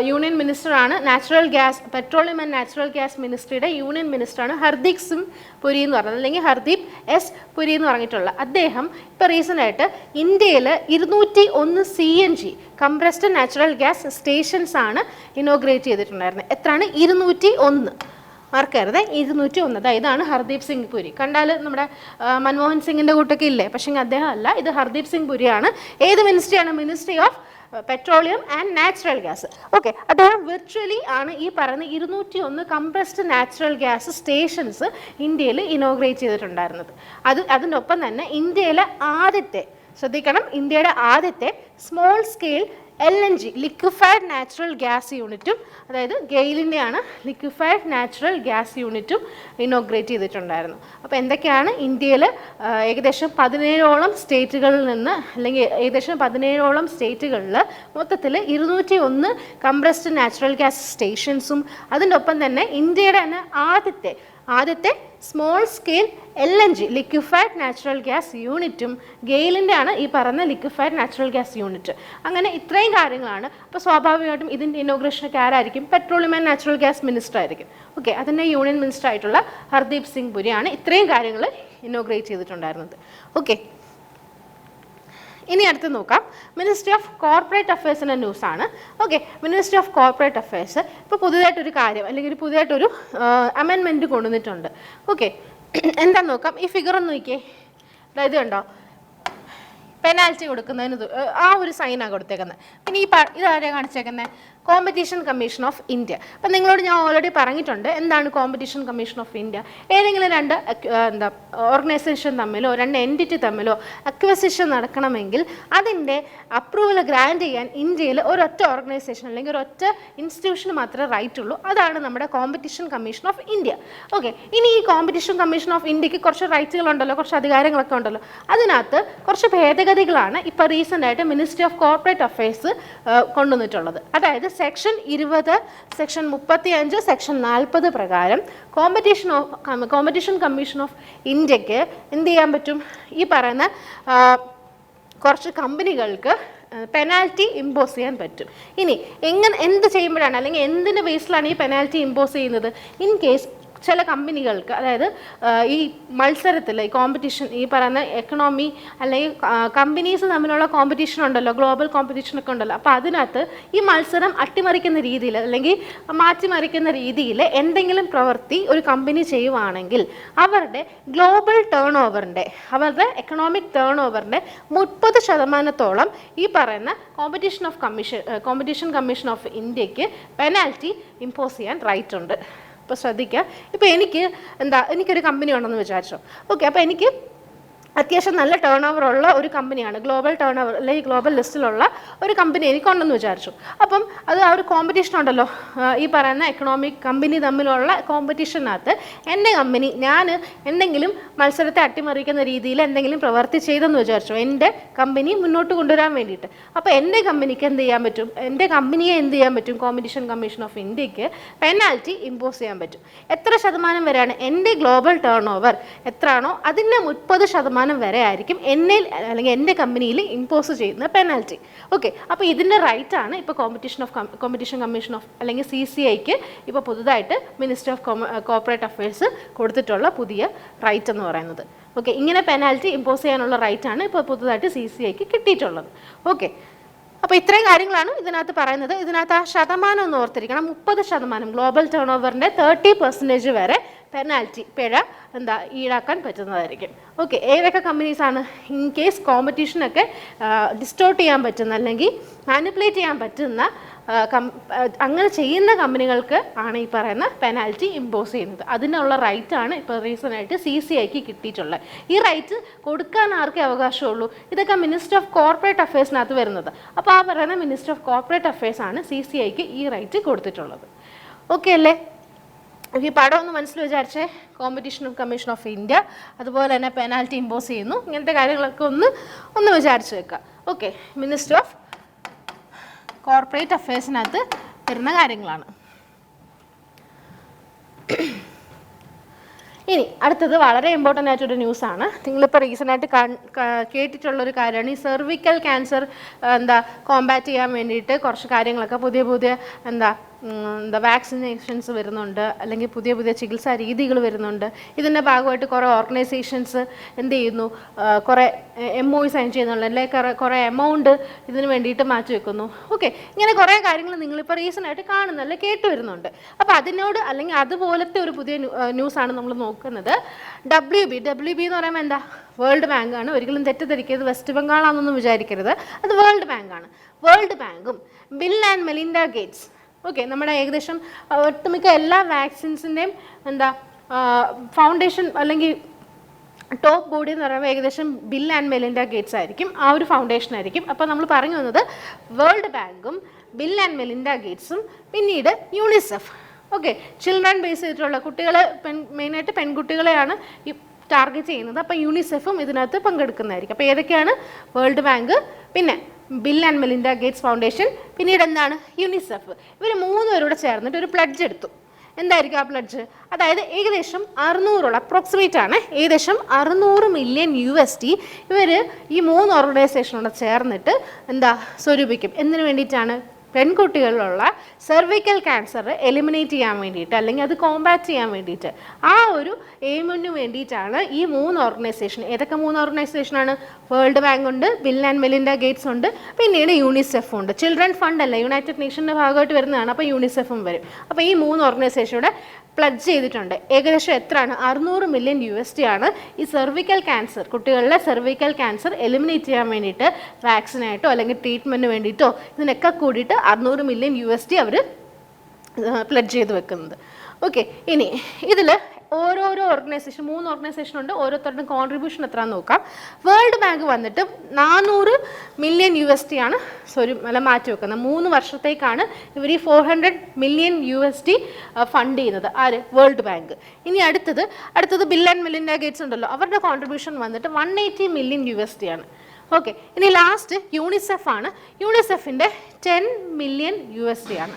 യൂണിയൻ മിനിസ്റ്ററാണ്, natural gas, petroleum and natural gas മിനിസ്ട്രിയുടെ യൂണിയൻ മിനിസ്റ്ററാണ് ഹർദീപ് സിംഗ് പുരി എന്ന് പറയുന്നത്, അല്ലെങ്കിൽ ഹർദീപ് എസ് പുരി എന്ന് പറഞ്ഞിട്ടുള്ള അദ്ദേഹം ഇപ്പോൾ റീസെൻ്റായിട്ട് ഇന്ത്യയിൽ 201 CNG compressed natural gas stations ആണ് ഇനോഗ്രേറ്റ് ചെയ്തിട്ടുണ്ടായിരുന്നത്. എത്രയാണ്? 201. മാർക്കരുത്, 201. ഇതാണ് ഹർദീപ് സിംഗ് പുരി. കണ്ടാൽ നമ്മുടെ മൻമോഹൻ സിംഗിൻ്റെ കൂട്ടൊക്കെ ഇല്ലേ, പക്ഷേ അദ്ദേഹം അല്ല, ഇത് ഹർദീപ് സിംഗ് പുരിയാണ്. ഏത് മിനിസ്ട്രിയാണ്? Ministry of petroleum and natural gas. Okay, അദ്ദേഹം വിർച്വലി ആണ് ഈ പറയുന്ന 201 കംപ്രസ്ഡ് നാച്ചുറൽ ഗ്യാസ് സ്റ്റേഷൻസ് ഇന്ത്യയിൽ ഇനോഗ്രേറ്റ് ചെയ്തിട്ടുണ്ടായിരുന്നത്. അതിനൊപ്പം തന്നെ ഇന്ത്യയിലെ ആദ്യത്തെ, ശ്രദ്ധിക്കണം, ഇന്ത്യയുടെ ആദ്യത്തെ small scale LNG liquefied natural gas യൂണിറ്റും, അതായത് ഗെയിലിൻ്റെയാണ് ലിക്വിഫൈഡ് നാച്ചുറൽ ഗ്യാസ് യൂണിറ്റും ഇനോഗ്രേറ്റ് ചെയ്തിട്ടുണ്ടായിരുന്നു. അപ്പോൾ എന്തൊക്കെയാണ്? ഇന്ത്യയിൽ ഏകദേശം 17ഓളം സ്റ്റേറ്റുകളിൽ നിന്ന്, അല്ലെങ്കിൽ ഏകദേശം 17ഓളം സ്റ്റേറ്റുകളിൽ മൊത്തത്തിൽ 201 കംപ്രസ്ഡ് നാച്ചുറൽ ഗ്യാസ് സ്റ്റേഷൻസും അതിൻ്റെ ഒപ്പം തന്നെ ഇന്ത്യയുടെ തന്നെ ആദ്യത്തെ small scale LNG liquefied natural gas യൂണിറ്റും ഗെയിലിൻ്റെയാണ് ഈ പറയുന്ന ലിക്വിഫൈഡ് നാച്ചുറൽ ഗ്യാസ് യൂണിറ്റ്. അങ്ങനെ ഇത്രയും കാര്യങ്ങളാണ്. അപ്പോൾ സ്വാഭാവികമായിട്ടും ഇതിൻ്റെ ഇനോഗ്രേഷനൊക്കെ ആരായിരിക്കും? Petroleum and natural gas minister ആയിരിക്കും. ഓക്കെ, അതിൻ്റെ യൂണിയൻ മിനിസ്റ്റർ ആയിട്ടുള്ള ഹർദീപ് സിംഗ് പുരിയാണ് ഇത്രയും കാര്യങ്ങൾ ഇനോഗ്രേറ്റ് ചെയ്തിട്ടുണ്ടായിരുന്നത്. ഓക്കെ, ഇനി അടുത്ത് നോക്കാം. മിനിസ്ട്രി ഓഫ് കോർപ്പറേറ്റ് അഫയേഴ്സിൻ്റെ ന്യൂസാണ്. Okay, ministry of corporate affairs ഇപ്പോൾ പുതിയതായിട്ടൊരു കാര്യം അല്ലെങ്കിൽ പുതിയതായിട്ടൊരു അമെൻമെൻറ്റ് കൊണ്ടുവന്നിട്ടുണ്ട്. ഓക്കെ, എന്താന്ന് നോക്കാം. ഈ ഫിഗർ ഒന്ന് നോക്കിയേ, അതായത് കണ്ടോ പെനാൽറ്റി കൊടുക്കുന്നതിന് ആ ഒരു സൈനാണ് കൊടുത്തേക്കുന്നത്. പിന്നെ ഇതാരെയാണ് കാണിച്ചേക്കുന്നത്? Competition commission of India. അപ്പം നിങ്ങളോട് ഞാൻ ഓൾറെഡി പറഞ്ഞിട്ടുണ്ട് എന്താണ് കോമ്പറ്റീഷൻ കമ്മീഷൻ ഓഫ് ഇന്ത്യ. ഏതെങ്കിലും രണ്ട് ഓർഗനൈസേഷൻ തമ്മിലോ രണ്ട് എൻറ്റിറ്റി തമ്മിലോ അക്വസിഷൻ നടക്കണമെങ്കിൽ അതിൻ്റെ അപ്രൂവൽ ഗ്രാൻഡ് ചെയ്യാൻ ഇന്ത്യയിൽ ഒരൊറ്റ ഓർഗനൈസേഷൻ അല്ലെങ്കിൽ ഒരൊറ്റ ഇൻസ്റ്റിറ്റ്യൂഷന് മാത്രമേ റൈറ്റ് ഉള്ളൂ. അതാണ് നമ്മുടെ competition commission of India. Okay, ഇനി ഈ കോമ്പറ്റീഷൻ കമ്മീഷൻ ഓഫ് ഇന്ത്യക്ക് കുറച്ച് റൈറ്റുകളുണ്ടല്ലോ, കുറച്ച് അധികാരങ്ങളൊക്കെ ഉണ്ടല്ലോ. അതിനകത്ത് കുറച്ച് ഭേദഗതികളാണ് ഇപ്പോൾ റീസെൻ്റ് ആയിട്ട് മിനിസ്ട്രി ഓഫ് കോർപ്പറേറ്റ് അഫയേഴ്സ് കൊണ്ടുവന്നിട്ടുള്ളത്. അതായത് സെക്ഷൻ 20, സെക്ഷൻ 35, സെക്ഷൻ 40 പ്രകാരം കോമ്പറ്റീഷൻ കമ്മീഷൻ ഓഫ് ഇന്ത്യക്ക് എന്ത് ചെയ്യാൻ പറ്റും? ഈ പറയുന്ന കുറച്ച് കമ്പനികൾക്ക് പെനാൽറ്റി ഇമ്പോസ് ചെയ്യാൻ പറ്റും. ഇനി എന്ത് ചെയ്യുമ്പോഴാണ് അല്ലെങ്കിൽ എന്തിൻ്റെ ബേസിലാണ് ഈ പെനാൽറ്റി ഇമ്പോസ് ചെയ്യുന്നത്? ഇൻ കേസ് ചില കമ്പനികൾക്ക്, അതായത് ഈ മത്സരത്തിൽ ഈ കോമ്പറ്റീഷൻ, ഈ പറയുന്ന എക്കണോമി അല്ലെങ്കിൽ കമ്പനീസ് തമ്മിലുള്ള കോമ്പറ്റീഷൻ ഉണ്ടല്ലോ, ഗ്ലോബൽ കോമ്പറ്റീഷനൊക്കെ ഉണ്ടല്ലോ. അപ്പോൾ അതിനകത്ത് ഈ മത്സരം അട്ടിമറിക്കുന്ന രീതിയിൽ അല്ലെങ്കിൽ മാറ്റിമറിക്കുന്ന രീതിയിൽ എന്തെങ്കിലും പ്രവൃത്തി ഒരു കമ്പനി ചെയ്യുവാണെങ്കിൽ അവരുടെ ഗ്ലോബൽ ടേൺ ഓവറിൻ്റെ, അവരുടെ എക്കണോമിക് ടേൺ ഓവറിൻ്റെ 30% ഈ പറയുന്ന കോമ്പറ്റീഷൻ കമ്മീഷൻ ഓഫ് ഇന്ത്യക്ക് പെനാൽറ്റി ഇമ്പോസ് ചെയ്യാൻ റൈറ്റ് ഉണ്ട്. ഇപ്പോൾ ശ്രദ്ധിക്കുക, ഇപ്പോൾ എനിക്കൊരു കമ്പനി ഉണ്ടെന്ന് വിചാരിച്ചോ. ഓക്കെ, അപ്പോൾ എനിക്ക് അത്യാവശ്യം നല്ല ടേൺ ഓവർ ഉള്ള ഒരു കമ്പനിയാണ്, ഗ്ലോബൽ ടേൺ ഓവർ അല്ലെങ്കിൽ ഗ്ലോബൽ ലിസ്റ്റിലുള്ള ഒരു കമ്പനി എനിക്കുണ്ടെന്ന് വിചാരിച്ചു. അപ്പം അത് ആ ഒരു കോമ്പറ്റീഷൻ ഉണ്ടല്ലോ, ഈ പറയുന്ന എക്കണോമിക് കമ്പനി തമ്മിലുള്ള കോമ്പറ്റീഷനകത്ത് എൻ്റെ കമ്പനി, ഞാൻ എന്തെങ്കിലും മത്സരത്തെ അട്ടിമറിക്കുന്ന രീതിയിൽ എന്തെങ്കിലും പ്രവൃത്തി ചെയ്തെന്ന് വിചാരിച്ചു എൻ്റെ കമ്പനി മുന്നോട്ട് കൊണ്ടുവരാൻ വേണ്ടിയിട്ട്. അപ്പോൾ എൻ്റെ കമ്പനിക്ക് എന്ത് ചെയ്യാൻ പറ്റും? എൻ്റെ കമ്പനിയെ എന്ത് ചെയ്യാൻ പറ്റും? കോമ്പറ്റീഷൻ കമ്മീഷൻ ഓഫ് ഇന്ത്യക്ക് പെനാൽറ്റി ഇമ്പോസ് ചെയ്യാൻ പറ്റും. എത്ര ശതമാനം വരെയാണ്? എൻ്റെ ഗ്ലോബൽ ടേൺ ഓവർ എത്രയാണോ അതിൻ്റെ 30% വരെ ആയിരിക്കും എന്നിൽ അല്ലെങ്കിൽ എൻ്റെ കമ്പനിയിൽ ഇമ്പോസ് ചെയ്യുന്ന പെനാൽറ്റി. ഓക്കെ, അപ്പോൾ ഇതിൻ്റെ റൈറ്റാണ് ഇപ്പോൾ കോമ്പറ്റീഷൻ കമ്മീഷൻ ഓഫ് അല്ലെങ്കിൽ CCIക്ക് ഇപ്പോൾ പുതുതായിട്ട് മിനിസ്ട്രി ഓഫ് കോർപ്പറേറ്റ് അഫയേഴ്സ് കൊടുത്തിട്ടുള്ള പുതിയ റൈറ്റ് എന്ന് പറയുന്നത്. ഓക്കെ, ഇങ്ങനെ പെനാൽറ്റി ഇമ്പോസ് ചെയ്യാനുള്ള റൈറ്റാണ് ഇപ്പോൾ പുതുതായിട്ട് CCIക്ക് കിട്ടിയിട്ടുള്ളത്. ഓക്കെ, അപ്പോൾ ഇത്രയും കാര്യങ്ങളാണ് ഇതിനകത്ത് പറയുന്നത്. ഇതിനകത്ത് ആ ശതമാനം ഒന്ന് ഓർത്തിരിക്കണം. 30% ഗ്ലോബൽ ടേൺ ഓവറിൻ്റെ 30% വരെ പെനാൽറ്റി പിഴ ഈടാക്കാൻ പറ്റുന്നതായിരിക്കും. ഓക്കെ, ഏതൊക്കെ കമ്പനീസാണ്? ഇൻ കേസ് കോമ്പറ്റീഷനൊക്കെ ഡിസ്റ്റോർട്ട് ചെയ്യാൻ പറ്റുന്ന അല്ലെങ്കിൽ മാനിപ്പുലേറ്റ് ചെയ്യാൻ പറ്റുന്ന അങ്ങനെ ചെയ്യുന്ന കമ്പനികൾക്ക് ആണ് ഈ പറയുന്ന പെനാൽറ്റി ഇമ്പോസ് ചെയ്യുന്നത്. അതിനുള്ള റൈറ്റാണ് ഇപ്പോൾ റീസണായിട്ട് CCIക്ക് കിട്ടിയിട്ടുള്ളത്. ഈ റൈറ്റ് കൊടുക്കാൻ ആർക്കേ അവകാശമുള്ളൂ? ഇതൊക്കെ മിനിസ്ട്രി ഓഫ് കോർപ്പറേറ്റ് അഫയേഴ്സിനകത്ത് വരുന്നത്. അപ്പോൾ ആ പറയുന്ന മിനിസ്ട്രി ഓഫ് കോർപ്പറേറ്റ് അഫയേഴ്സ് ആണ് CCIക്ക് ഈ റൈറ്റ് കൊടുത്തിട്ടുള്ളത്. ഓക്കെ അല്ലേ? ഈ പടം ഒന്ന് മനസ്സിൽ വിചാരിച്ചേ. കോമ്പറ്റീഷൻ കമ്മീഷൻ ഓഫ് ഇന്ത്യ, അതുപോലെ തന്നെ പെനാൽറ്റി ഇമ്പോസ് ചെയ്യുന്നു, ഇങ്ങനത്തെ കാര്യങ്ങളൊക്കെ ഒന്ന് വിചാരിച്ച് വെക്കുക. ഓക്കെ, മിനിസ്ട്രി ഓഫ് കോർപ്പറേറ്റ് അഫയേഴ്സിനകത്ത് വരുന്ന കാര്യങ്ങളാണ്. ഇനി അടുത്തത് വളരെ ഇമ്പോർട്ടൻ്റ് ആയിട്ടൊരു ന്യൂസാണ്. നിങ്ങളിപ്പോൾ റീസെൻ്റായിട്ട് കേട്ടിട്ടുള്ളൊരു കാര്യമാണ്. ഈ സെർവിക്കൽ ക്യാൻസർ കോമ്പാറ്റ് ചെയ്യാൻ വേണ്ടിയിട്ട് കുറച്ച് കാര്യങ്ങളൊക്കെ പുതിയ വാക്സിനേഷൻസ് വരുന്നുണ്ട്, അല്ലെങ്കിൽ പുതിയ ചികിത്സാ രീതികൾ വരുന്നുണ്ട്. ഇതിൻ്റെ ഭാഗമായിട്ട് കുറേ ഓർഗനൈസേഷൻസ് എന്ത് ചെയ്യുന്നു? കുറേ MOU സൈൻ ചെയ്യുന്നുണ്ട്, അല്ലെങ്കിൽ കുറേ എമൗണ്ട് ഇതിന് വേണ്ടിയിട്ട് മാറ്റി വെക്കുന്നു. ഓക്കെ, ഇങ്ങനെ കുറേ കാര്യങ്ങൾ നിങ്ങളിപ്പോൾ റീസെൻ്റായിട്ട് കാണുന്നല്ലേ, കേട്ട് വരുന്നുണ്ട്. അപ്പോൾ അതിനോട് അല്ലെങ്കിൽ അതുപോലത്തെ ഒരു പുതിയ ന്യൂസാണ് നമ്മൾ നോക്കുന്നത്. WB എന്ന് പറയുമ്പോൾ എന്താ? വേൾഡ് ബാങ്കാണ്. ഒരിക്കലും തെറ്റിദ്ധരിക്കരുത്, വെസ്റ്റ് ബംഗാളാണെന്നൊന്നും വിചാരിക്കരുത്. അത് വേൾഡ് ബാങ്കാണ്. വേൾഡ് ബാങ്കും bill and Melinda Gates, okay, നമ്മുടെ ഏകദേശം ഒട്ടുമിക്ക എല്ലാ വാക്സിൻസിൻ്റെയും ഫൗണ്ടേഷൻ അല്ലെങ്കിൽ ടോപ്പ് ബോഡി എന്ന് പറയുമ്പോൾ ഏകദേശം ബിൽ ആൻഡ് മെലിൻഡ ഗേറ്റ്സ് ആയിരിക്കും, ആ ഒരു ഫൗണ്ടേഷൻ ആയിരിക്കും. അപ്പോൾ നമ്മൾ പറഞ്ഞു വന്നത് വേൾഡ് ബാങ്കും ബിൽ ആൻഡ് മെലിൻഡ ഗേറ്റ്സും പിന്നീട് യൂണിസെഫ്. ഓക്കെ, ചിൽഡ്രൻ ബേസ് ചെയ്തിട്ടുള്ള കുട്ടികളെ, മെയിനായിട്ട് പെൺകുട്ടികളെയാണ് ഈ ടാർഗറ്റ് ചെയ്യുന്നത്. അപ്പോൾ യൂണിസെഫും ഇതിനകത്ത് പങ്കെടുക്കുന്നതായിരിക്കും. അപ്പോൾ ഏതൊക്കെയാണ്? വേൾഡ് ബാങ്ക്, പിന്നെ bill and Melinda Gates foundation, പിന്നീട് എന്താണ്? യൂണിസെഫ്. ഇവർ 3 പേരോട് ചേർന്നിട്ട് ഒരു പ്ലഡ്ജ് എടുത്തു. എന്തായിരിക്കും ആ പ്ലഡ്ജ്? അതായത് ഏകദേശം 600 അപ്രോക്സിമേറ്റ് ആണ്, ഏകദേശം $600 മില്യൺ ഇവർ ഈ 3 ഓർഗനൈസേഷനോട് ചേർന്നിട്ട് സ്വരൂപിക്കും. എന്തിനു വേണ്ടിയിട്ടാണ്? പെൺകുട്ടികളിലുള്ള സെർവിക്കൽ ക്യാൻസർ എലിമിനേറ്റ് ചെയ്യാൻ വേണ്ടിയിട്ട്, അല്ലെങ്കിൽ അത് കോമ്പാറ്റ് ചെയ്യാൻ വേണ്ടിയിട്ട്, ആ ഒരു എയിമിന് വേണ്ടിയിട്ടാണ് ഈ 3 ഓർഗനൈസേഷൻ. ഏതൊക്കെ 3 ഓർഗനൈസേഷനാണ്? വേൾഡ് ബാങ്ക് ഉണ്ട്, ബിൽ ആൻഡ് മെലിൻഡ ഗേറ്റ്സ് ഉണ്ട്, പിന്നീട് യൂണിസെഫ് ഉണ്ട്. ചിൽഡ്രൻ ഫണ്ട് അല്ല, യുണൈറ്റഡ് നേഷൻ്റെ ഭാഗമായിട്ട് വരുന്നതാണ്, അപ്പോൾ യൂണിസെഫും വരും. അപ്പോൾ ഈ 3 ഓർഗനൈസേഷനോട് പ്ലഡ്ജ് ചെയ്തിട്ടുണ്ട്. ഏകദേശം എത്രയാണ്? 600 മില്യൺ USD ആണ് ഈ സെർവിക്കൽ ക്യാൻസർ, കുട്ടികളിലെ സെർവിക്കൽ ക്യാൻസർ എലിമിനേറ്റ് ചെയ്യാൻ വേണ്ടിയിട്ട് വാക്സിനായിട്ടോ അല്ലെങ്കിൽ ട്രീറ്റ്മെൻറ്റിന് വേണ്ടിയിട്ടോ ഇതിനൊക്കെ കൂടിയിട്ട് 600 മില്യൺ USD അവർ പ്ലഡ്ജ് ചെയ്ത് വെക്കുന്നത്. ഓക്കെ, ഇനി ഇതിൽ ഓരോരോ ഓർഗനൈസേഷൻ, 3 ഓർഗനൈസേഷൻ ഉണ്ട്, ഓരോരുത്തരുടെയും കോൺട്രിബ്യൂഷൻ എത്രയാണെന്ന് നോക്കാം. വേൾഡ് ബാങ്ക് വന്നിട്ട് 400 മില്യൺ USD ആണ് മാറ്റി വെക്കുന്നത്. 3 വർഷത്തേക്കാണ് ഇവർ ഈ 400 മില്യൺ USD ഫണ്ട് ചെയ്യുന്നത്. ആര്? World bank. ഇനി അടുത്തത് ബിൽ ആൻഡ് മെലിൻഡ ഗേറ്റ്സ് ഉണ്ടല്ലോ, അവരുടെ കോൺട്രിബ്യൂഷൻ വന്നിട്ട് 180 മില്യൺ USD ആണ്. ഓക്കെ, ഇനി ലാസ്റ്റ് യൂണിസെഫ് ആണ്. യൂണിസെഫിൻ്റെ 10 മില്യൺ USD ആണ്.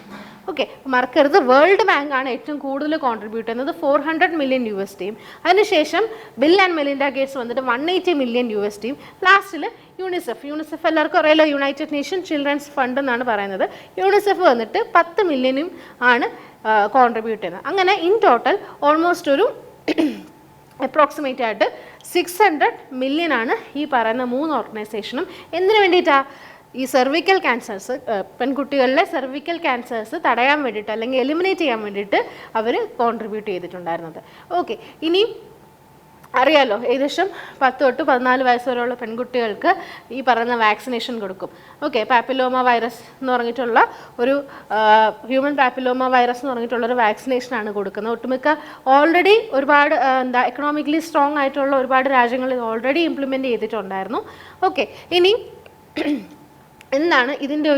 ഓക്കെ, മറക്കരുത്, വേൾഡ് ബാങ്ക് ആണ് ഏറ്റവും കൂടുതൽ കോൺട്രിബ്യൂട്ട് ചെയ്യുന്നത്, 400 മില്യൺ USDയും. അതിനുശേഷം ബിൽ ആൻഡ് മെലിൻഡ ഗേറ്റ്സ് വന്നിട്ട് 180 മില്യൺ USDയും. ലാസ്റ്റിൽ യൂണിസെഫ് എല്ലാവർക്കും അറിയാലോ, യുണൈറ്റഡ് നേഷൻ ചിൽഡ്രൻസ് ഫണ്ട് എന്നാണ് പറയുന്നത്. യൂണിസെഫ് വന്നിട്ട് 10 മില്യനും ആണ് കോൺട്രിബ്യൂട്ട് ചെയ്യുന്നത്. അങ്ങനെ ഇൻ ടോട്ടൽ ഓൾമോസ്റ്റ് ഒരു അപ്രോക്സിമേറ്റ് ആയിട്ട് 600 മില്യൺ ആണ് ഈ പറയുന്ന 3 ഓർഗനൈസേഷനും. എന്തിനു വേണ്ടിയിട്ടാണ്? ഈ സെർവിക്കൽ ക്യാൻസേഴ്സ്, പെൺകുട്ടികളിലെ സെർവിക്കൽ ക്യാൻസേഴ്സ് തടയാൻ വേണ്ടിയിട്ട് അല്ലെങ്കിൽ എലിമിനേറ്റ് ചെയ്യാൻ വേണ്ടിയിട്ട് അവർ കോൺട്രിബ്യൂട്ട് ചെയ്തിട്ടുണ്ടായിരുന്നത്. ഓക്കെ, ഇനി അറിയാലോ, ഏകദേശം 10 തൊട്ട് 14 വയസ്സ് വരെയുള്ള പെൺകുട്ടികൾക്ക് ഈ പറയുന്ന വാക്സിനേഷൻ കൊടുക്കും. ഓക്കെ, പാപ്പിലോമ വൈറസ് എന്ന് പറഞ്ഞിട്ടുള്ള ഒരു ഹ്യൂമൻ പാപ്പിലോമ വൈറസ് എന്ന് പറഞ്ഞിട്ടുള്ളൊരു വാക്സിനേഷനാണ് കൊടുക്കുന്നത്. ഒട്ടുമിക്ക ഓൾറെഡി ഒരുപാട് എക്കണോമിക്കലി സ്ട്രോങ് ആയിട്ടുള്ള ഒരുപാട് രാജ്യങ്ങളിൽ ഓൾറെഡി ഇംപ്ലിമെൻറ്റ് ചെയ്തിട്ടുണ്ടായിരുന്നു. ഓക്കെ, ഇനി എന്താണ് ഇതിൻ്റെ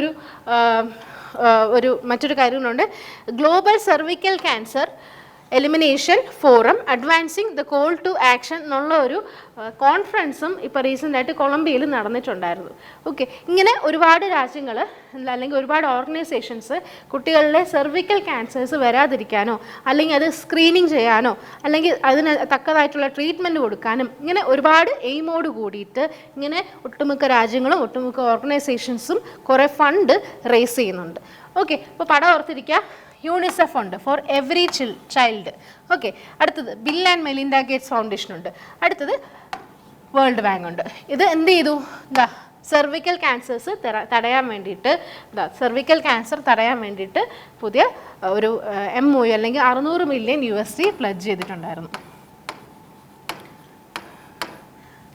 ഒരു മറ്റൊരു കാര്യങ്ങളുണ്ട്. Global cervical cancer elimination forum advancing the call to action എന്നുള്ള ഒരു കോൺഫറൻസും ഇപ്പോൾ റീസെൻ്റായിട്ട് കൊളംബിയയിൽ നടന്നിട്ടുണ്ടായിരുന്നു. ഓക്കെ, ഇങ്ങനെ ഒരുപാട് രാജ്യങ്ങൾ അല്ലെങ്കിൽ ഒരുപാട് ഓർഗനൈസേഷൻസ് കുട്ടികളിലെ സെർവിക്കൽ ക്യാൻസേഴ്സ് വരാതിരിക്കാനോ അല്ലെങ്കിൽ അത് സ്ക്രീനിങ് ചെയ്യാനോ അല്ലെങ്കിൽ അതിന് തക്കതായിട്ടുള്ള ട്രീറ്റ്മെൻറ്റ് കൊടുക്കാനും ഇങ്ങനെ ഒരുപാട് എയിമോട് കൂടിയിട്ട് ഇങ്ങനെ ഒട്ടുമിക്ക രാജ്യങ്ങളും ഒട്ടുമിക്ക ഓർഗനൈസേഷൻസും കുറേ ഫണ്ട് റേസ് ചെയ്യുന്നുണ്ട്. ഓക്കെ, ഇപ്പോൾ പടം ഓർത്തിരിക്കുക, യൂണിസെഫ് ഉണ്ട്, ഫോർ എവറി ചൈൽഡ്. ഓക്കെ, അടുത്തത് bill and Melinda Gates foundation ഉണ്ട്, അടുത്തത് വേൾഡ് ബാങ്ക് ഉണ്ട്. ഇത് എന്ത് ചെയ്തു? സെർവിക്കൽ ക്യാൻസേഴ്സ് തടയാൻ വേണ്ടിയിട്ട് സെർവിക്കൽ ക്യാൻസർ തടയാൻ വേണ്ടിയിട്ട് പുതിയ ഒരു MOU അല്ലെങ്കിൽ 600 മില്യൺ USD പ്ലഡ്ജ് ചെയ്തിട്ടുണ്ടായിരുന്നു.